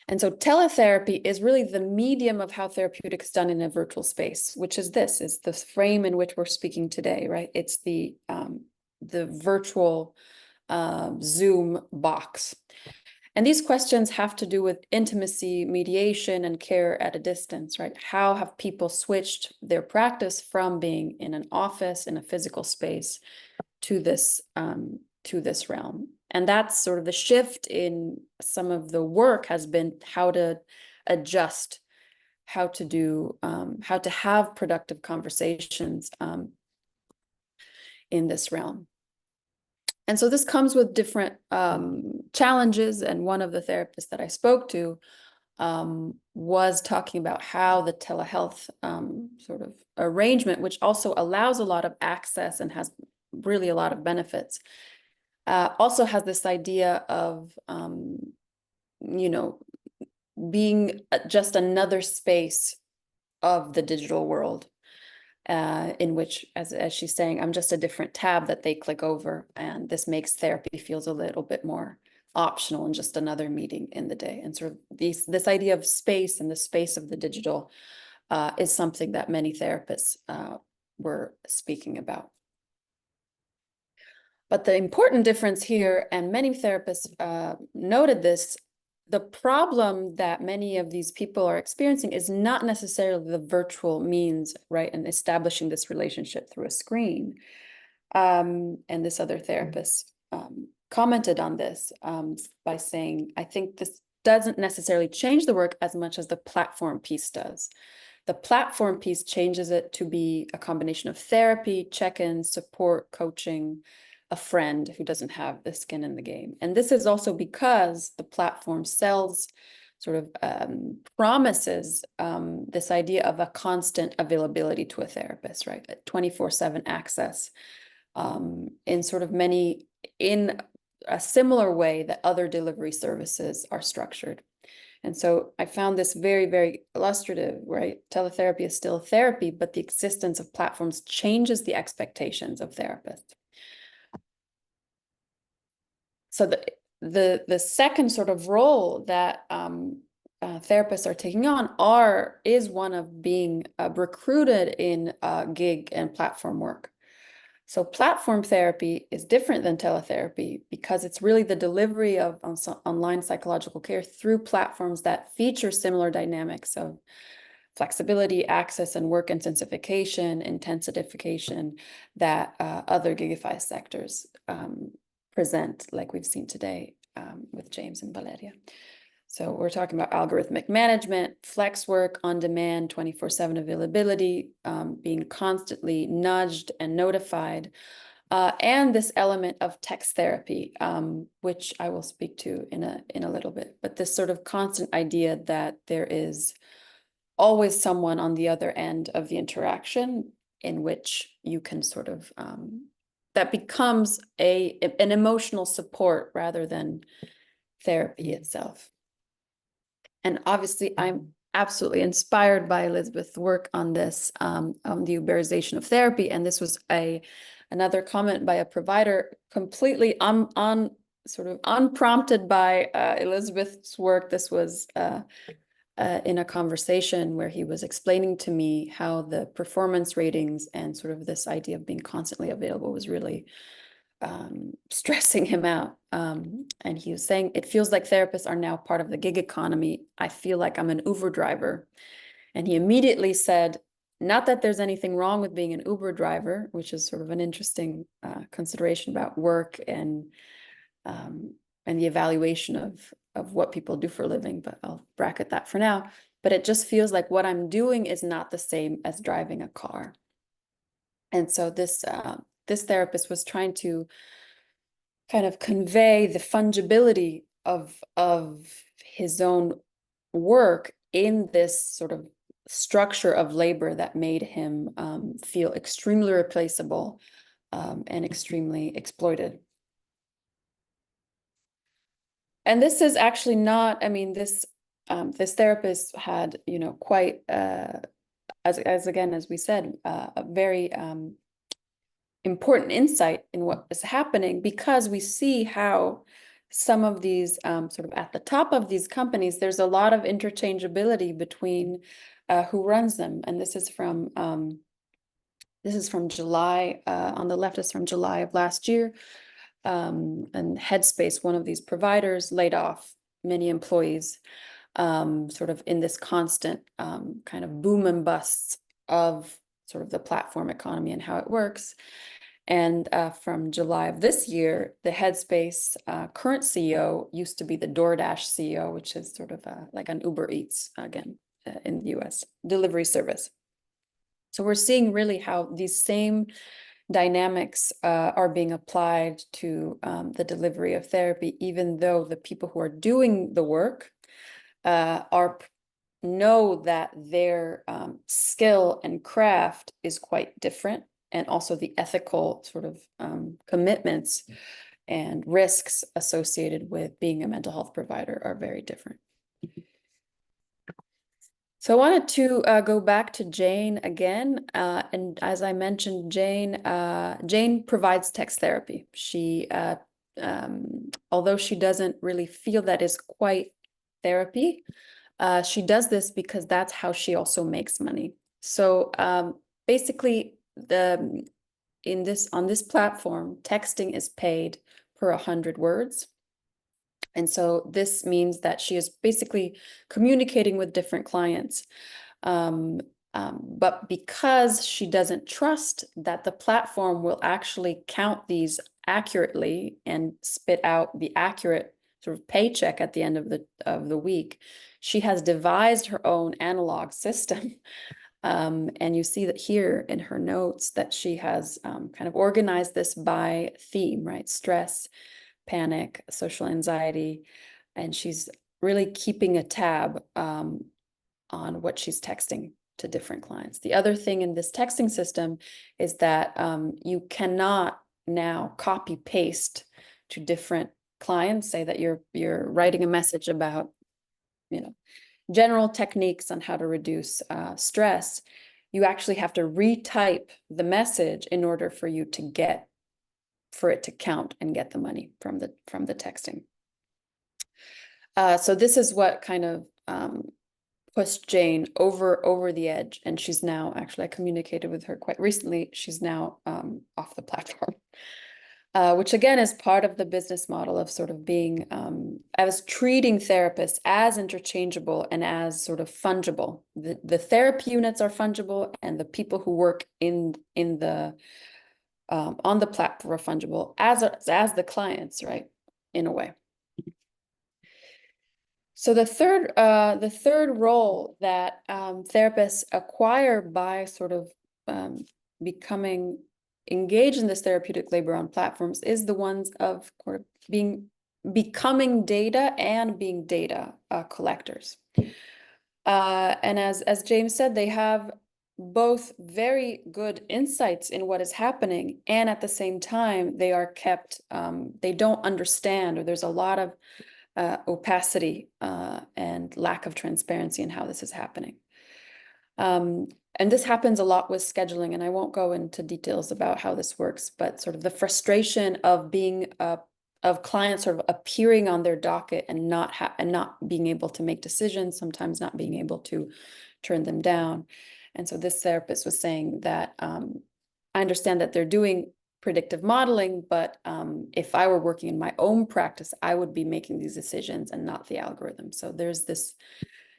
And so teletherapy is really the medium of how therapeutic is done in a virtual space, which is the frame in which we're speaking today, right? It's the virtual Zoom box. And these questions have to do with intimacy, mediation, and care at a distance, right? How have people switched their practice from being in an office, in a physical space, to this realm? And that's sort of the shift in some of the work has been how to adjust, how to have productive conversations in this realm. And so this comes with different challenges. And one of the therapists that I spoke to was talking about how the telehealth sort of arrangement, which also allows a lot of access and has really a lot of benefits, also has this idea of, being just another space of the digital world. In which, as she's saying, I'm just a different tab that they click over, and this makes therapy feels a little bit more optional and just another meeting in the day. And sort of this idea of space and the space of the digital is something that many therapists were speaking about. But the important difference here, and many therapists noted this, the problem that many of these people are experiencing is not necessarily the virtual means, right, and establishing this relationship through a screen. And this other therapist commented on this by saying, I think this doesn't necessarily change the work as much as the platform piece does. The platform piece changes it to be a combination of therapy, check-ins, support, coaching, a friend who doesn't have the skin in the game. And this is also because the platform sells sort of promises this idea of a constant availability to a therapist, right? 24/7 access in sort of in a similar way that other delivery services are structured. And so I found this very, very illustrative, right? Teletherapy is still therapy, but the existence of platforms changes the expectations of therapists. So the second sort of role that therapists are taking on is one of being recruited in gig and platform work. So platform therapy is different than teletherapy because it's really the delivery of online psychological care through platforms that feature similar dynamics of flexibility, access, and work intensification, intensification that other gigify sectors present, like we've seen today with James and Valeria. So we're talking about algorithmic management, flex work, on-demand, 24/7 availability, being constantly nudged and notified, and this element of text therapy, which I will speak to in a little bit. But this sort of constant idea that there is always someone on the other end of the interaction in which you can sort of, that becomes an emotional support rather than therapy itself. And obviously, I'm absolutely inspired by Elizabeth's work on this, on the Uberization of therapy. And this was another comment by a provider, completely sort of unprompted by Elizabeth's work. This was in a conversation where he was explaining to me how the performance ratings and sort of this idea of being constantly available was really stressing him out. And he was saying, it feels like therapists are now part of the gig economy. I feel like I'm an Uber driver. And he immediately said, not that there's anything wrong with being an Uber driver, which is sort of an interesting consideration about work and the evaluation of what people do for a living, but I'll bracket that for now. But it just feels like what I'm doing is not the same as driving a car. And so this therapist was trying to kind of convey the fungibility of his own work in this sort of structure of labor that made him feel extremely replaceable and extremely exploited. And this is actually not, I mean, this therapist had, quite, as we said, a very important insight in what is happening, because we see how some of these sort of at the top of these companies, there's a lot of interchangeability between who runs them. And this is from July, on the left is from July of last year. And Headspace, one of these providers, laid off many employees, sort of in this constant kind of boom and busts of sort of the platform economy and how it works. And from July of this year, the Headspace current CEO used to be the DoorDash CEO, which is sort of like an Uber Eats, again, in the US, delivery service. So we're seeing really how these same dynamics are being applied to the delivery of therapy, even though the people who are doing the work know that their skill and craft is quite different, and also the ethical sort of commitments and risks associated with being a mental health provider are very different. So I wanted to go back to Jane again, and as I mentioned, Jane provides text therapy. She, although she doesn't really feel that is quite therapy, She does this because that's how she also makes money. So basically, on this platform, texting is paid per 100 words. And so this means that she is basically communicating with different clients. But because she doesn't trust that the platform will actually count these accurately and spit out the accurate sort of paycheck at the end of the week, she has devised her own analog system. And you see that here in her notes that she has kind of organized this by theme, right? Stress, panic, social anxiety, and she's really keeping a tab on what she's texting to different clients. The other thing in this texting system is that you cannot now copy paste to different clients. Say that you're writing a message about, general techniques on how to reduce stress. You actually have to retype the message in order for it to count and get the money from the texting. So this is what kind of pushed Jane over the edge, and she's now, actually I communicated with her quite recently, she's now off the platform, which again is part of the business model of sort of being, as treating therapists as interchangeable and as sort of fungible. The therapy units are fungible, and the people who work on the platform are fungible as the clients, right, in a way. So the third role that therapists acquire by sort of becoming engaged in this therapeutic labor on platforms is the ones of becoming data and being data collectors. And as James said, they have both very good insights in what is happening, and at the same time they are kept, they don't understand, or there's a lot of opacity and lack of transparency in how this is happening. And this happens a lot with scheduling, and I won't go into details about how this works, but sort of the frustration of being of clients sort of appearing on their docket and not being able to make decisions, sometimes not being able to turn them down. And so this therapist was saying that I understand that they're doing predictive modeling, but if I were working in my own practice, I would be making these decisions and not the algorithm. So there's this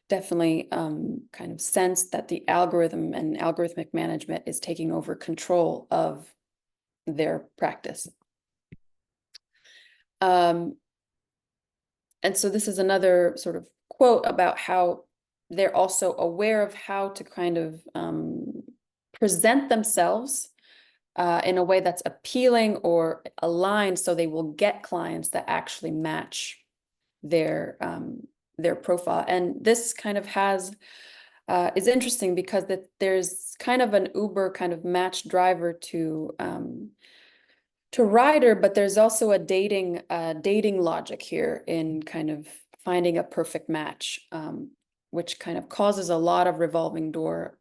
definitely kind of sense that the algorithm and algorithmic management is taking over control of their practice. And so this is another sort of quote about how they're also aware of how to kind of present themselves in a way that's appealing or aligned, so they will get clients that actually match their profile. And this kind of is interesting because there's kind of an Uber kind of match driver to rider, but there's also a dating logic here in kind of finding a perfect match, which kind of causes a lot of revolving door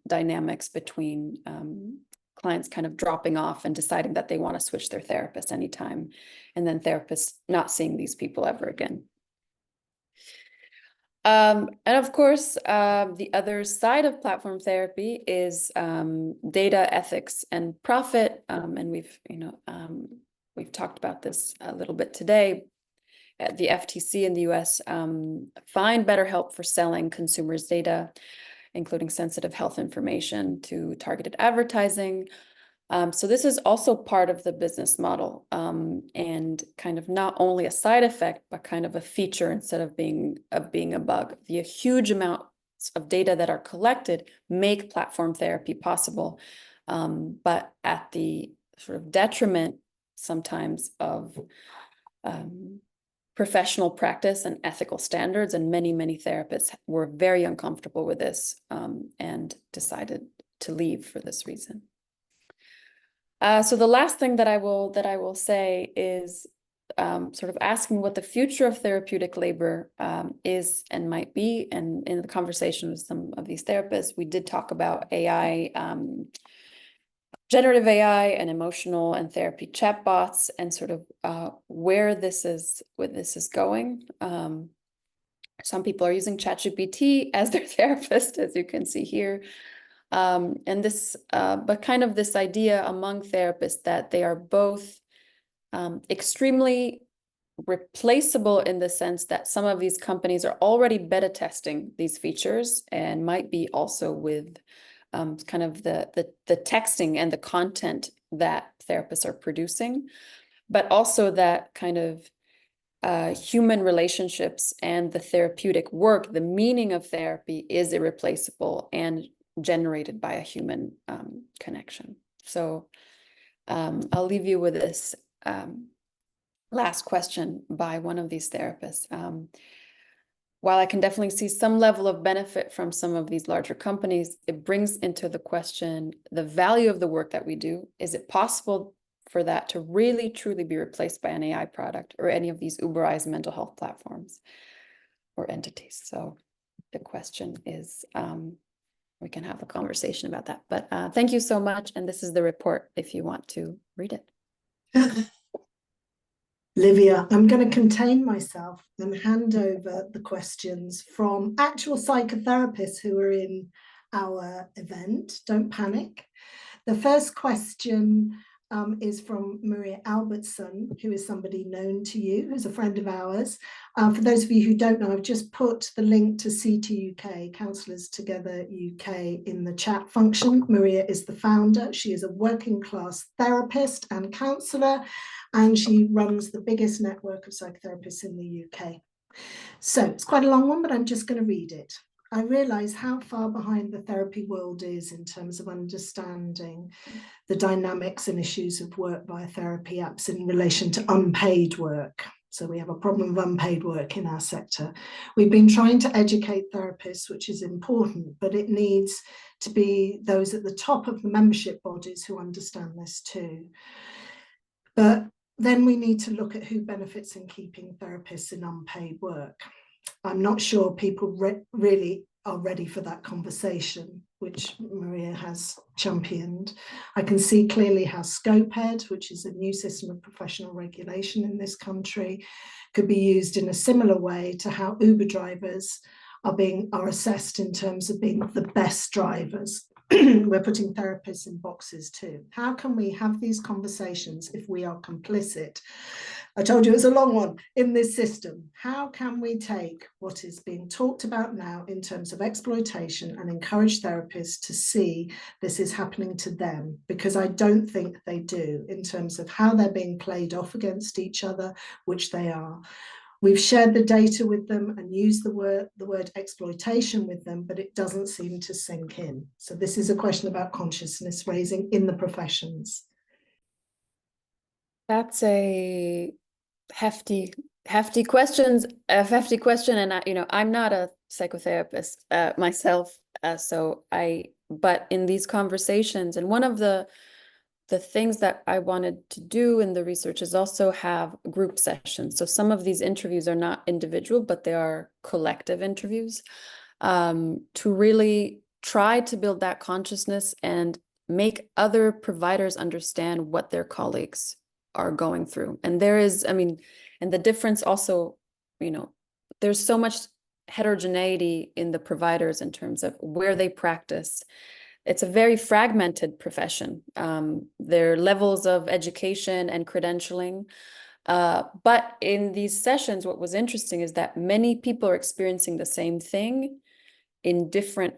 dynamics between clients kind of dropping off and deciding that they want to switch their therapist anytime, and then therapists not seeing these people ever again. And of course, the other side of platform therapy is data ethics and profit. And we've talked about this a little bit today. The FTC in the US fined BetterHelp for selling consumers' data, including sensitive health information, to targeted advertising. So this is also part of the business model, and kind of not only a side effect, but kind of a feature instead of being a bug. The huge amounts of data that are collected make platform therapy possible, but at the sort of detriment sometimes of professional practice and ethical standards. And many therapists were very uncomfortable with this and decided to leave for this reason. So the last thing that I will say is sort of asking what the future of therapeutic labor is and might be. And in the conversation with some of these therapists, we did talk about AI, generative AI and emotional and therapy chatbots, and sort of where this is going. Some people are using ChatGPT as their therapist, as you can see here. And this, but kind of this idea among therapists that they are both extremely replaceable in the sense that some of these companies are already beta testing these features and might be also with kind of the texting and the content that therapists are producing, but also that kind of human relationships and the therapeutic work, the meaning of therapy is irreplaceable and generated by a human connection. So I'll leave you with this last question by one of these therapists. While I can definitely see some level of benefit from some of these larger companies, it brings into the question the value of the work that we do. Is it possible for that to really truly be replaced by an AI product or any of these Uberized mental health platforms or entities? So the question is, we can have a conversation about that. But thank you so much. And this is the report if you want to read it. Livia, I'm going to contain myself and hand over the questions from actual psychotherapists who are in our event. Don't panic. The first question is from Maria Albertson, who is somebody known to you, who's a friend of ours. For those of you who don't know, I've just put the link to CT UK, Counsellors Together UK, in the chat function. Maria is the founder. She is a working class therapist and counsellor, and she runs the biggest network of psychotherapists in the UK. So it's quite a long one, but I'm just going to read it. I realise how far behind the therapy world is in terms of understanding the dynamics and issues of work via therapy apps in relation to unpaid work. So we have a problem of unpaid work in our sector. We've been trying to educate therapists, which is important, but it needs to be those at the top of the membership bodies who understand this too. But then we need to look at who benefits in keeping therapists in unpaid work. I'm not sure people really are ready for that conversation, which Maria has championed. I can see clearly how ScopeEd, which is a new system of professional regulation in this country, could be used in a similar way to how Uber drivers are assessed in terms of being the best drivers. We're putting therapists in boxes too. How can we have these conversations if we are complicit? I told you it's a long one in this system. How can we take what is being talked about now in terms of exploitation and encourage therapists to see this is happening to them? Because I don't think they do in terms of how they're being played off against each other, which they are. We've shared the data with them and used the word exploitation with them, but it doesn't seem to sink in. So this is a question about consciousness raising in the professions. That's a hefty question, and I'm not a psychotherapist myself, but in these conversations, and one of the things that I wanted to do in the research is also have group sessions. So some of these interviews are not individual, but they are collective interviews, to really try to build that consciousness and make other providers understand what their colleagues are going through. And there is, and the difference also, there's so much heterogeneity in the providers in terms of where they practice. It's a very fragmented profession. There are levels of education and credentialing. But in these sessions, what was interesting is that many people are experiencing the same thing in different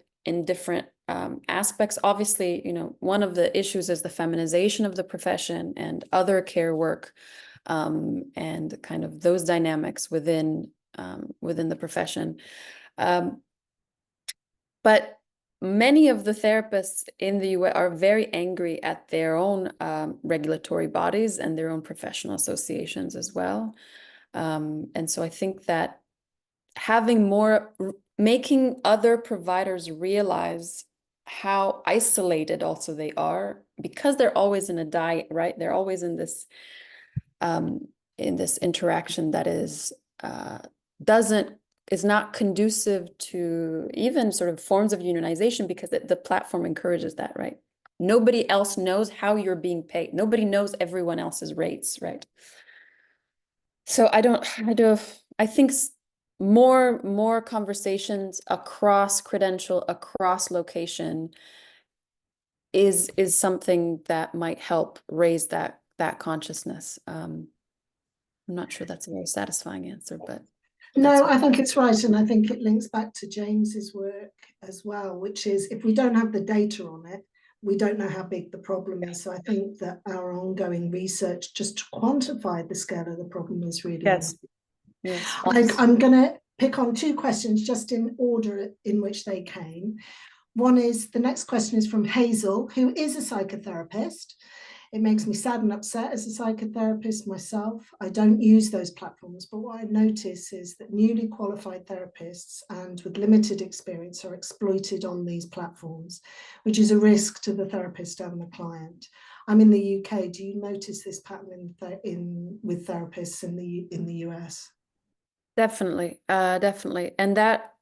aspects. Obviously, one of the issues is the feminization of the profession and other care work, and kind of those dynamics within the profession. But many of the therapists in the US are very angry at their own regulatory bodies and their own professional associations as well. And so I think that making other providers realize how isolated also they are, because they're always in a diet, right? They're always in this interaction that is not conducive to even sort of forms of unionization, because the platform encourages that, right? Nobody else knows how you're being paid. Nobody knows everyone else's rates, right? So I think more conversations across credential, across location is something that might help raise that consciousness. I'm not sure that's a very satisfying answer, but no, I think it's right, and I think it links back to James's work as well, which is if we don't have the data on it, we don't know how big the problem is. So I think that our ongoing research just to quantify the scale of the problem is really yes. I'm going to pick on two questions just in order in which they came. One is, the next question is from Hazel, who is a psychotherapist. It makes me sad and upset as a psychotherapist myself. I don't use those platforms, but what I notice is that newly qualified therapists and with limited experience are exploited on these platforms, which is a risk to the therapist and the client. I'm in the UK. Do you notice this pattern with therapists in the US? Definitely, definitely. And that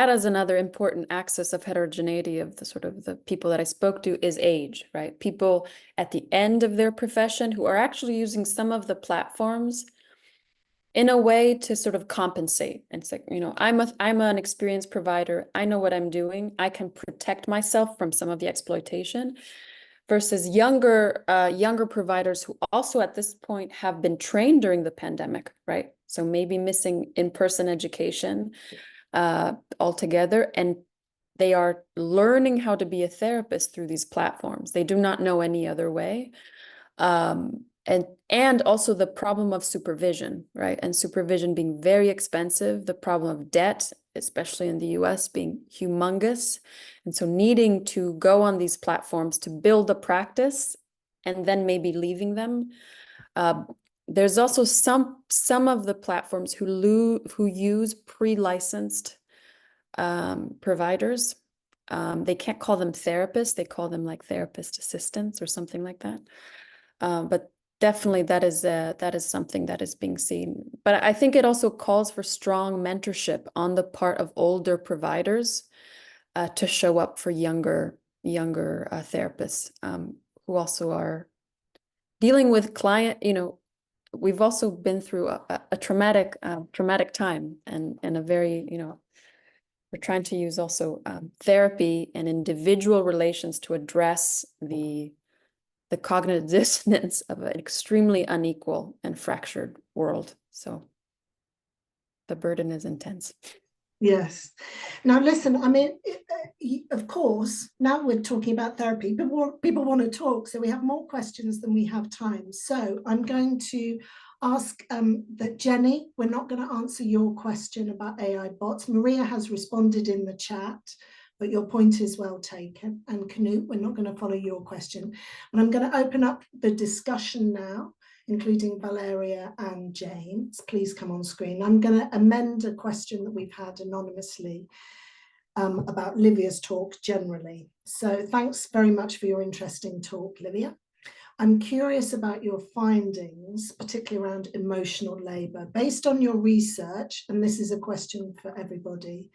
is another important axis of heterogeneity of the sort of the people that I spoke to is age, right? People at the end of their profession who are actually using some of the platforms in a way to sort of compensate. And say, you know, I'm an experienced provider. I know what I'm doing. I can protect myself from some of the exploitation. Versus younger providers who also at this point have been trained during the pandemic, right? So maybe missing in-person education altogether, and they are learning how to be a therapist through these platforms. They do not know any other way. And also the problem of supervision, right? And supervision being very expensive, the problem of debt, especially in the US, being humongous. And so needing to go on these platforms to build a practice and then maybe leaving them. There's also some of the platforms who use pre-licensed providers. They can't call them therapists, they call them like therapist assistants or something like that. But definitely that is something that is being seen. But I think it also calls for strong mentorship on the part of older providers to show up for younger therapists who also are dealing with client, you know, we've also been through a traumatic time and a very, you know, we're trying to use also therapy and individual relations to address the cognitive dissonance of an extremely unequal and fractured world. So the burden is intense. Yes. Now, listen, I mean, of course, now we're talking about therapy, but people want to talk, so we have more questions than we have time. So I'm going to ask that Jenny, we're not going to answer your question about AI bots. Maria has responded in the chat, but your point is well taken. And Knut, we're not going to follow your question. And I'm going to open up the discussion now, including Valeria and James. Please come on screen. I'm going to amend a question that we've had anonymously about Livia's talk generally. So thanks very much for your interesting talk, Livia. I'm curious about your findings, particularly around emotional labor. Based on your research, and this is a question for everybody,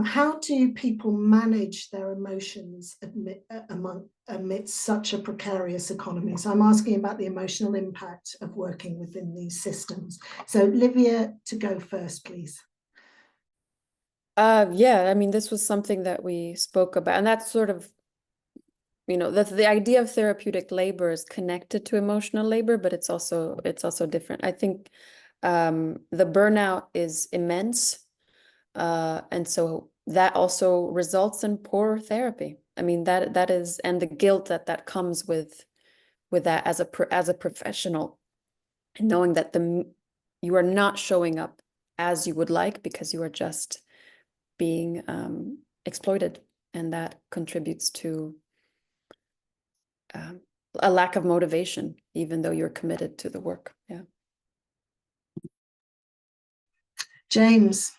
how do people manage their emotions amidst such a precarious economy? So I'm asking about the emotional impact of working within these systems. So Livia, to go first, please. Yeah, I mean, this was something that we spoke about, and that's sort of, you know, the idea of therapeutic labor is connected to emotional labor, but it's also different. I think the burnout is immense. And so that also results in poor therapy. I mean, that is, and the guilt that comes with that as a professional, and knowing that you are not showing up as you would like because you are just being exploited, and that contributes to a lack of motivation, even though you're committed to the work. Yeah. James,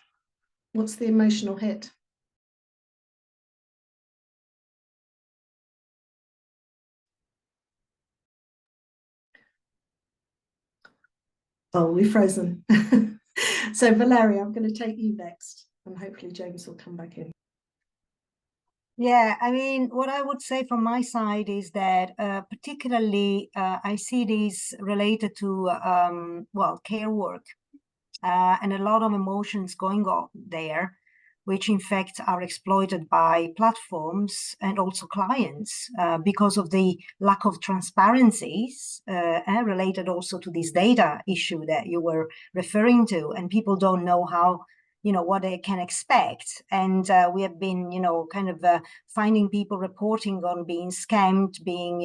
what's the emotional hit? Oh, we've frozen. So Valeria, I'm going to take you next, and hopefully James will come back in. Yeah, I mean, what I would say from my side is that particularly I see this related to, well, care work. and a lot of emotions going on there, which in fact are exploited by platforms and also clients because of the lack of transparencies and related also to this data issue that you were referring to. And people don't know how, what they can expect. And we have been, kind of finding people reporting on being scammed, being,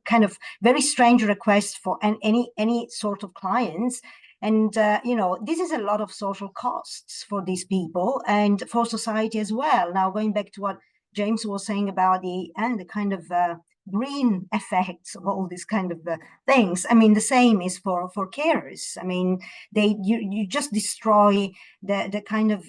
kind of very strange requests for any sort of clients. And, this is a lot of social costs for these people and for society as well. Now, going back to what James was saying about the kind of green effects of all these kind of things. I mean, the same is for carers. I mean, you just destroy the kind of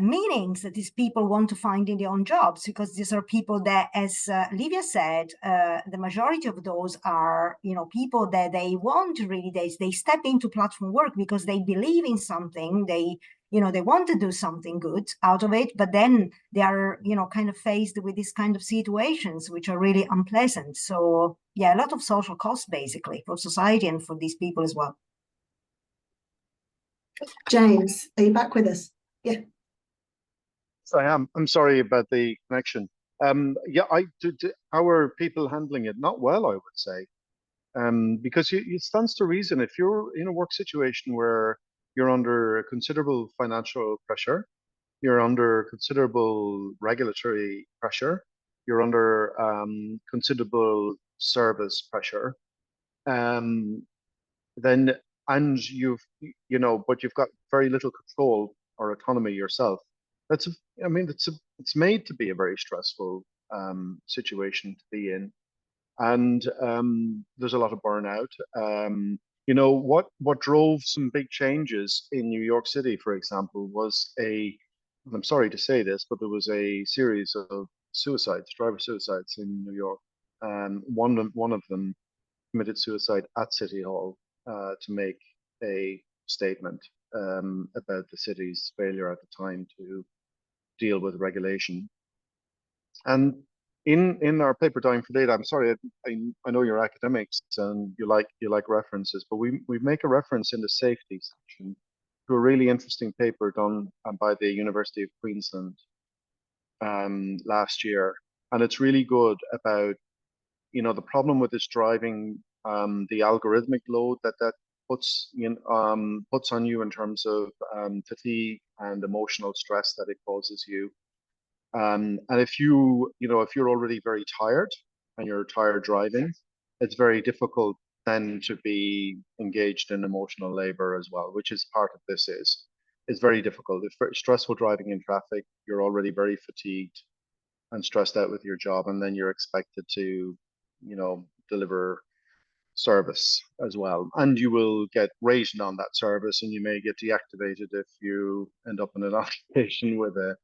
meanings that these people want to find in their own jobs, because these are people that, as Livia said, the majority of those are, people that they want really, they step into platform work because they believe in something, they want to do something good out of it, but then they are, kind of faced with these kind of situations which are really unpleasant. So yeah, a lot of social costs basically for society and for these people as well. James, are you back with us? Yeah. I am. I'm sorry about the connection. Yeah, how are people handling it? Not well, I would say. Because it stands to reason, if you're in a work situation where you're under considerable financial pressure, you're under considerable regulatory pressure, you're under considerable service pressure, then but you've got very little control or autonomy yourself. It's made to be a very stressful situation to be in. And there's a lot of burnout. What drove some big changes in New York City, for example, was and I'm sorry to say this, but there was a series of driver suicides in New York. One of them committed suicide at City Hall to make a statement about the city's failure at the time to deal with regulation. And in our paper Dying for Data, I'm sorry, I know you're academics and you like references, but we make a reference in the safety section to a really interesting paper done by the University of Queensland last year, and it's really good about the problem with this driving, the algorithmic load that puts on you in terms of fatigue and emotional stress that it causes you. And if you're already very tired and you're tired driving, it's very difficult then to be engaged in emotional labor as well, which is part of this It's very difficult. If stressful driving in traffic, you're already very fatigued and stressed out with your job, and then you're expected to, deliver service as well. And you will get rated on that service, and you may get deactivated if you end up in an altercation with a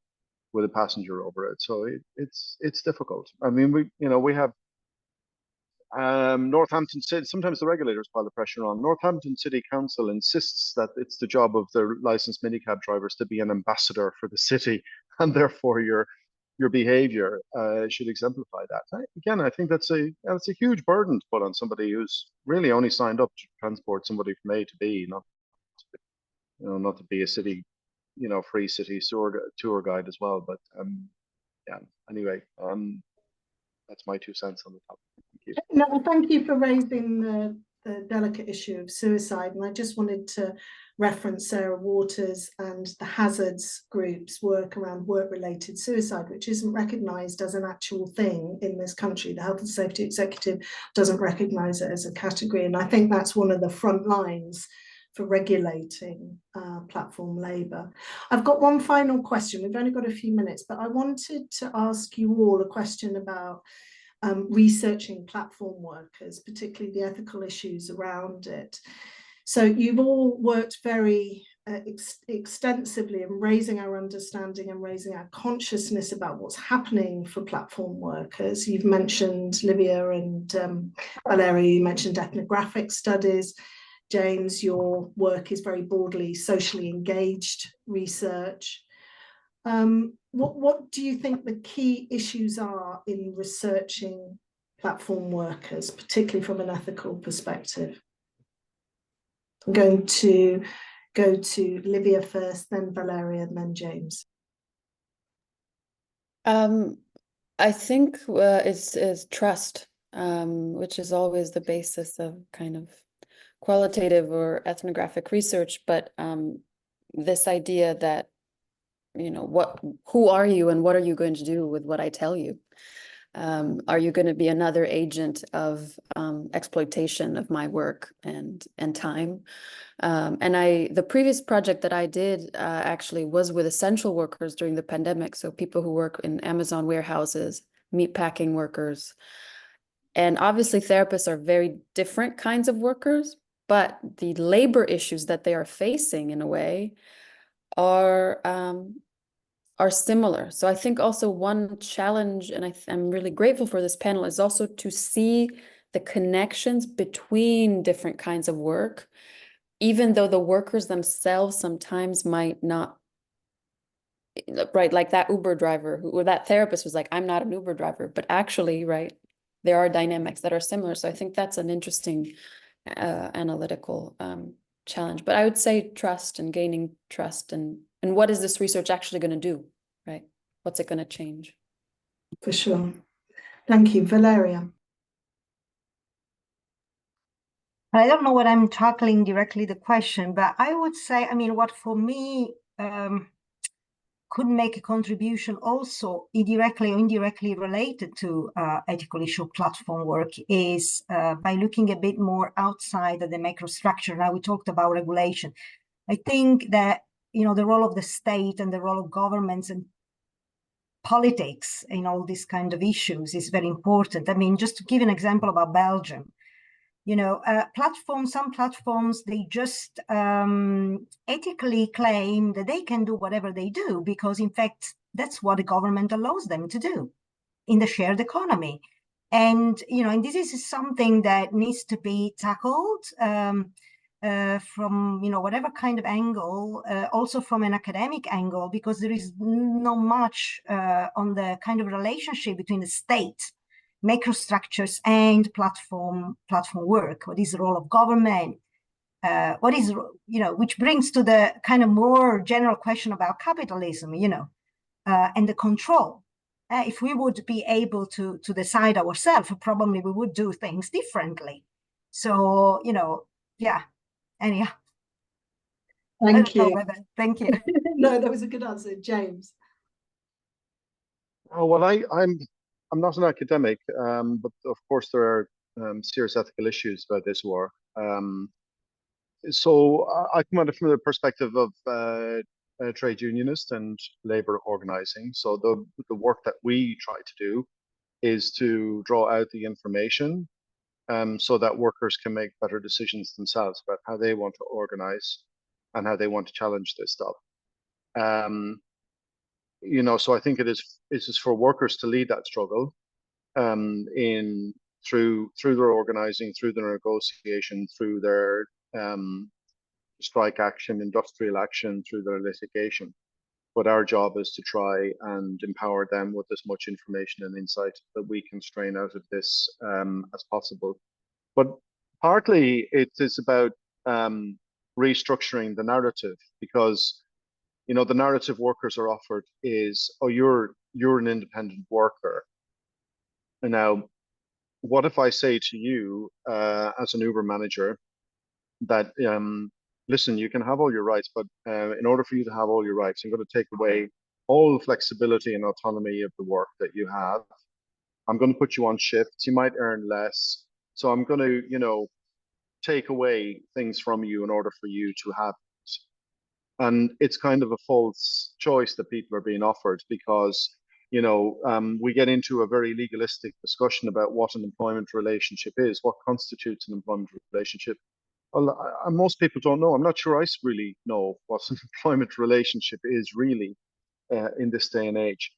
passenger over it. So it's difficult. I mean, we have Northampton City. Sometimes the regulators pile the pressure on. Northampton City Council insists that it's the job of the licensed minicab drivers to be an ambassador for the city, and therefore your behavior should exemplify that. Again, I think that's a huge burden to put on somebody who's really only signed up to transport somebody from A to B, not to be a city, free city tour guide as well. But yeah, anyway, that's my 2 cents on the topic. Thank you. No, thank you for raising the delicate issue of suicide. And I just wanted to reference Sarah Waters and the Hazards Group's work around work-related suicide, which isn't recognised as an actual thing in this country. The Health and Safety Executive doesn't recognise it as a category. And I think that's one of the front lines for regulating platform labour. I've got one final question. We've only got a few minutes, but I wanted to ask you all a question about researching platform workers, particularly the ethical issues around it. So you've all worked very extensively in raising our understanding and raising our consciousness about what's happening for platform workers. You've mentioned, Livia and Valeria, you mentioned ethnographic studies. James, your work is very broadly socially engaged research. What do you think the key issues are in researching platform workers, particularly from an ethical perspective? I'm going to go to Livia first, then Valeria, and then James. I think is trust, which is always the basis of kind of qualitative or ethnographic research. But this idea that, you know, who are you and what are you going to do with what I tell you? Are you going to be another agent of exploitation of my work and time? And the previous project that I did actually was with essential workers during the pandemic. So people who work in Amazon warehouses, meatpacking workers. And obviously therapists are very different kinds of workers, but the labor issues that they are facing in a way are similar. So I think also one challenge, and I'm really grateful for this panel, is also to see the connections between different kinds of work, even though the workers themselves sometimes might not, right, like that Uber driver or that therapist was like, I'm not an Uber driver, but actually, right, there are dynamics that are similar. So I think that's an interesting analytical challenge. But I would say trust and gaining trust, and what is this research actually going to do, right? What's it going to change? For sure. Thank you, Valeria. I don't know what I'm tackling directly the question, but I would say, I mean, what for me could make a contribution also directly or indirectly related to ethical issue platform work is by looking a bit more outside of the macrostructure. Now we talked about regulation. I think that, you know, the role of the state and the role of governments and politics in all these kind of issues is very important. I mean, just to give an example about Belgium, you know, some platforms, they just ethically claim that they can do whatever they do because, in fact, that's what the government allows them to do in the shared economy. And, you know, and this is something that needs to be tackled from, you know, whatever kind of angle, also from an academic angle, because there is not much on the kind of relationship between the state, macrostructures, and platform work. What is the role of government? What is, you know, which brings to the kind of more general question about capitalism, you know, and the control. If we would be able to decide ourselves, probably we would do things differently. So, you know, yeah. Anyhow. Thank you. Thank you. No, that was a good answer, James. Oh, well, I'm not an academic, but of course there are serious ethical issues about this work. So I come at it from the perspective of a trade unionist and labor organizing. So the work that we try to do is to draw out the information so that workers can make better decisions themselves about how they want to organize and how they want to challenge this stuff. You know, so I think it is for workers to lead that struggle through their organizing, through their negotiation, through their strike action, industrial action, through their litigation. But our job is to try and empower them with as much information and insight that we can strain out of this as possible. But partly it is about restructuring the narrative, because, you know, the narrative workers are offered is, oh, you're an independent worker. And now, what if I say to you as an Uber manager that, listen, you can have all your rights, but in order for you to have all your rights, I'm going to take away all the flexibility and autonomy of the work that you have. I'm going to put you on shifts. You might earn less. So I'm going to, you know, take away things from you in order for you to have it. And it's kind of a false choice that people are being offered, because, you know, we get into a very legalistic discussion about what an employment relationship is, what constitutes an employment relationship. Well, most people don't know. I'm not sure I really know what an employment relationship is really in this day and age.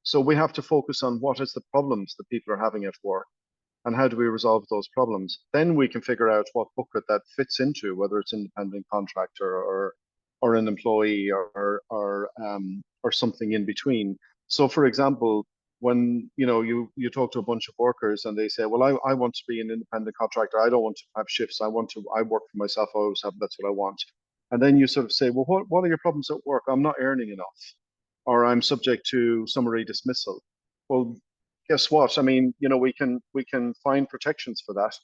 So we have to focus on what is the problems that people are having at work and how do we resolve those problems. Then we can figure out what bucket that fits into, whether it's independent contractor or an employee or something in between. So, for example, when you talk to a bunch of workers and they say, well, I want to be an independent contractor. I don't want to have shifts. I work for myself. I always have, that's what I want. And then you sort of say, well, what are your problems at work? I'm not earning enough, or I'm subject to summary dismissal. Well, guess what? I mean, we can find protections for that,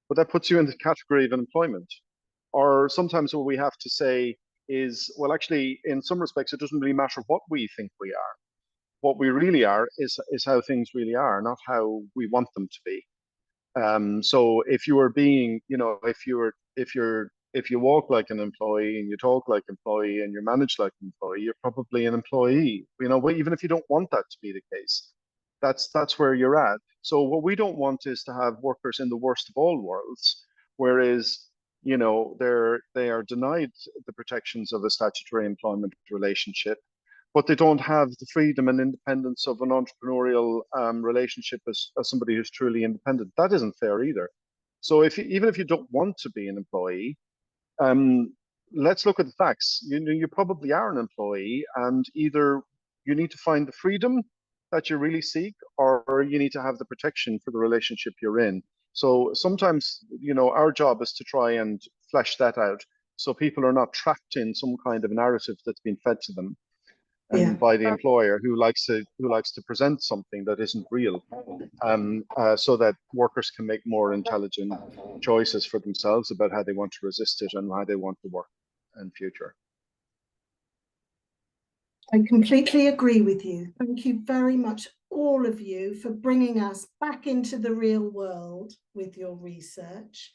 but that puts you in the category of unemployment. Or sometimes what we have to say is, well, actually, in some respects, it doesn't really matter what we think we are. What we really are is how things really are, not how we want them to be. So if you are being, if you walk like an employee and you talk like an employee and you're managed like an employee, you're probably an employee. Even if you don't want that to be the case, that's where you're at. So what we don't want is to have workers in the worst of all worlds, whereas they are denied the protections of a statutory employment relationship, but they don't have the freedom and independence of an entrepreneurial relationship as somebody who's truly independent. That isn't fair either. So even if you don't want to be an employee, let's look at the facts. You probably are an employee, and either you need to find the freedom that you really seek, or you need to have the protection for the relationship you're in. So sometimes, our job is to try and flesh that out, so people are not trapped in some kind of narrative that's been fed to them by the employer, who likes to present something that isn't real, so that workers can make more intelligent choices for themselves about how they want to resist it and how they want to work in future. I completely agree with you. Thank you very much, all of you, for bringing us back into the real world with your research.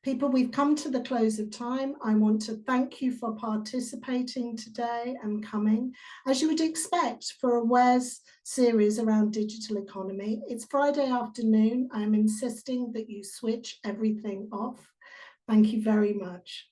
People, we've come to the close of time. I want to thank you for participating today and coming. As you would expect for a WES series around digital economy, it's Friday afternoon. I'm insisting that you switch everything off. Thank you very much.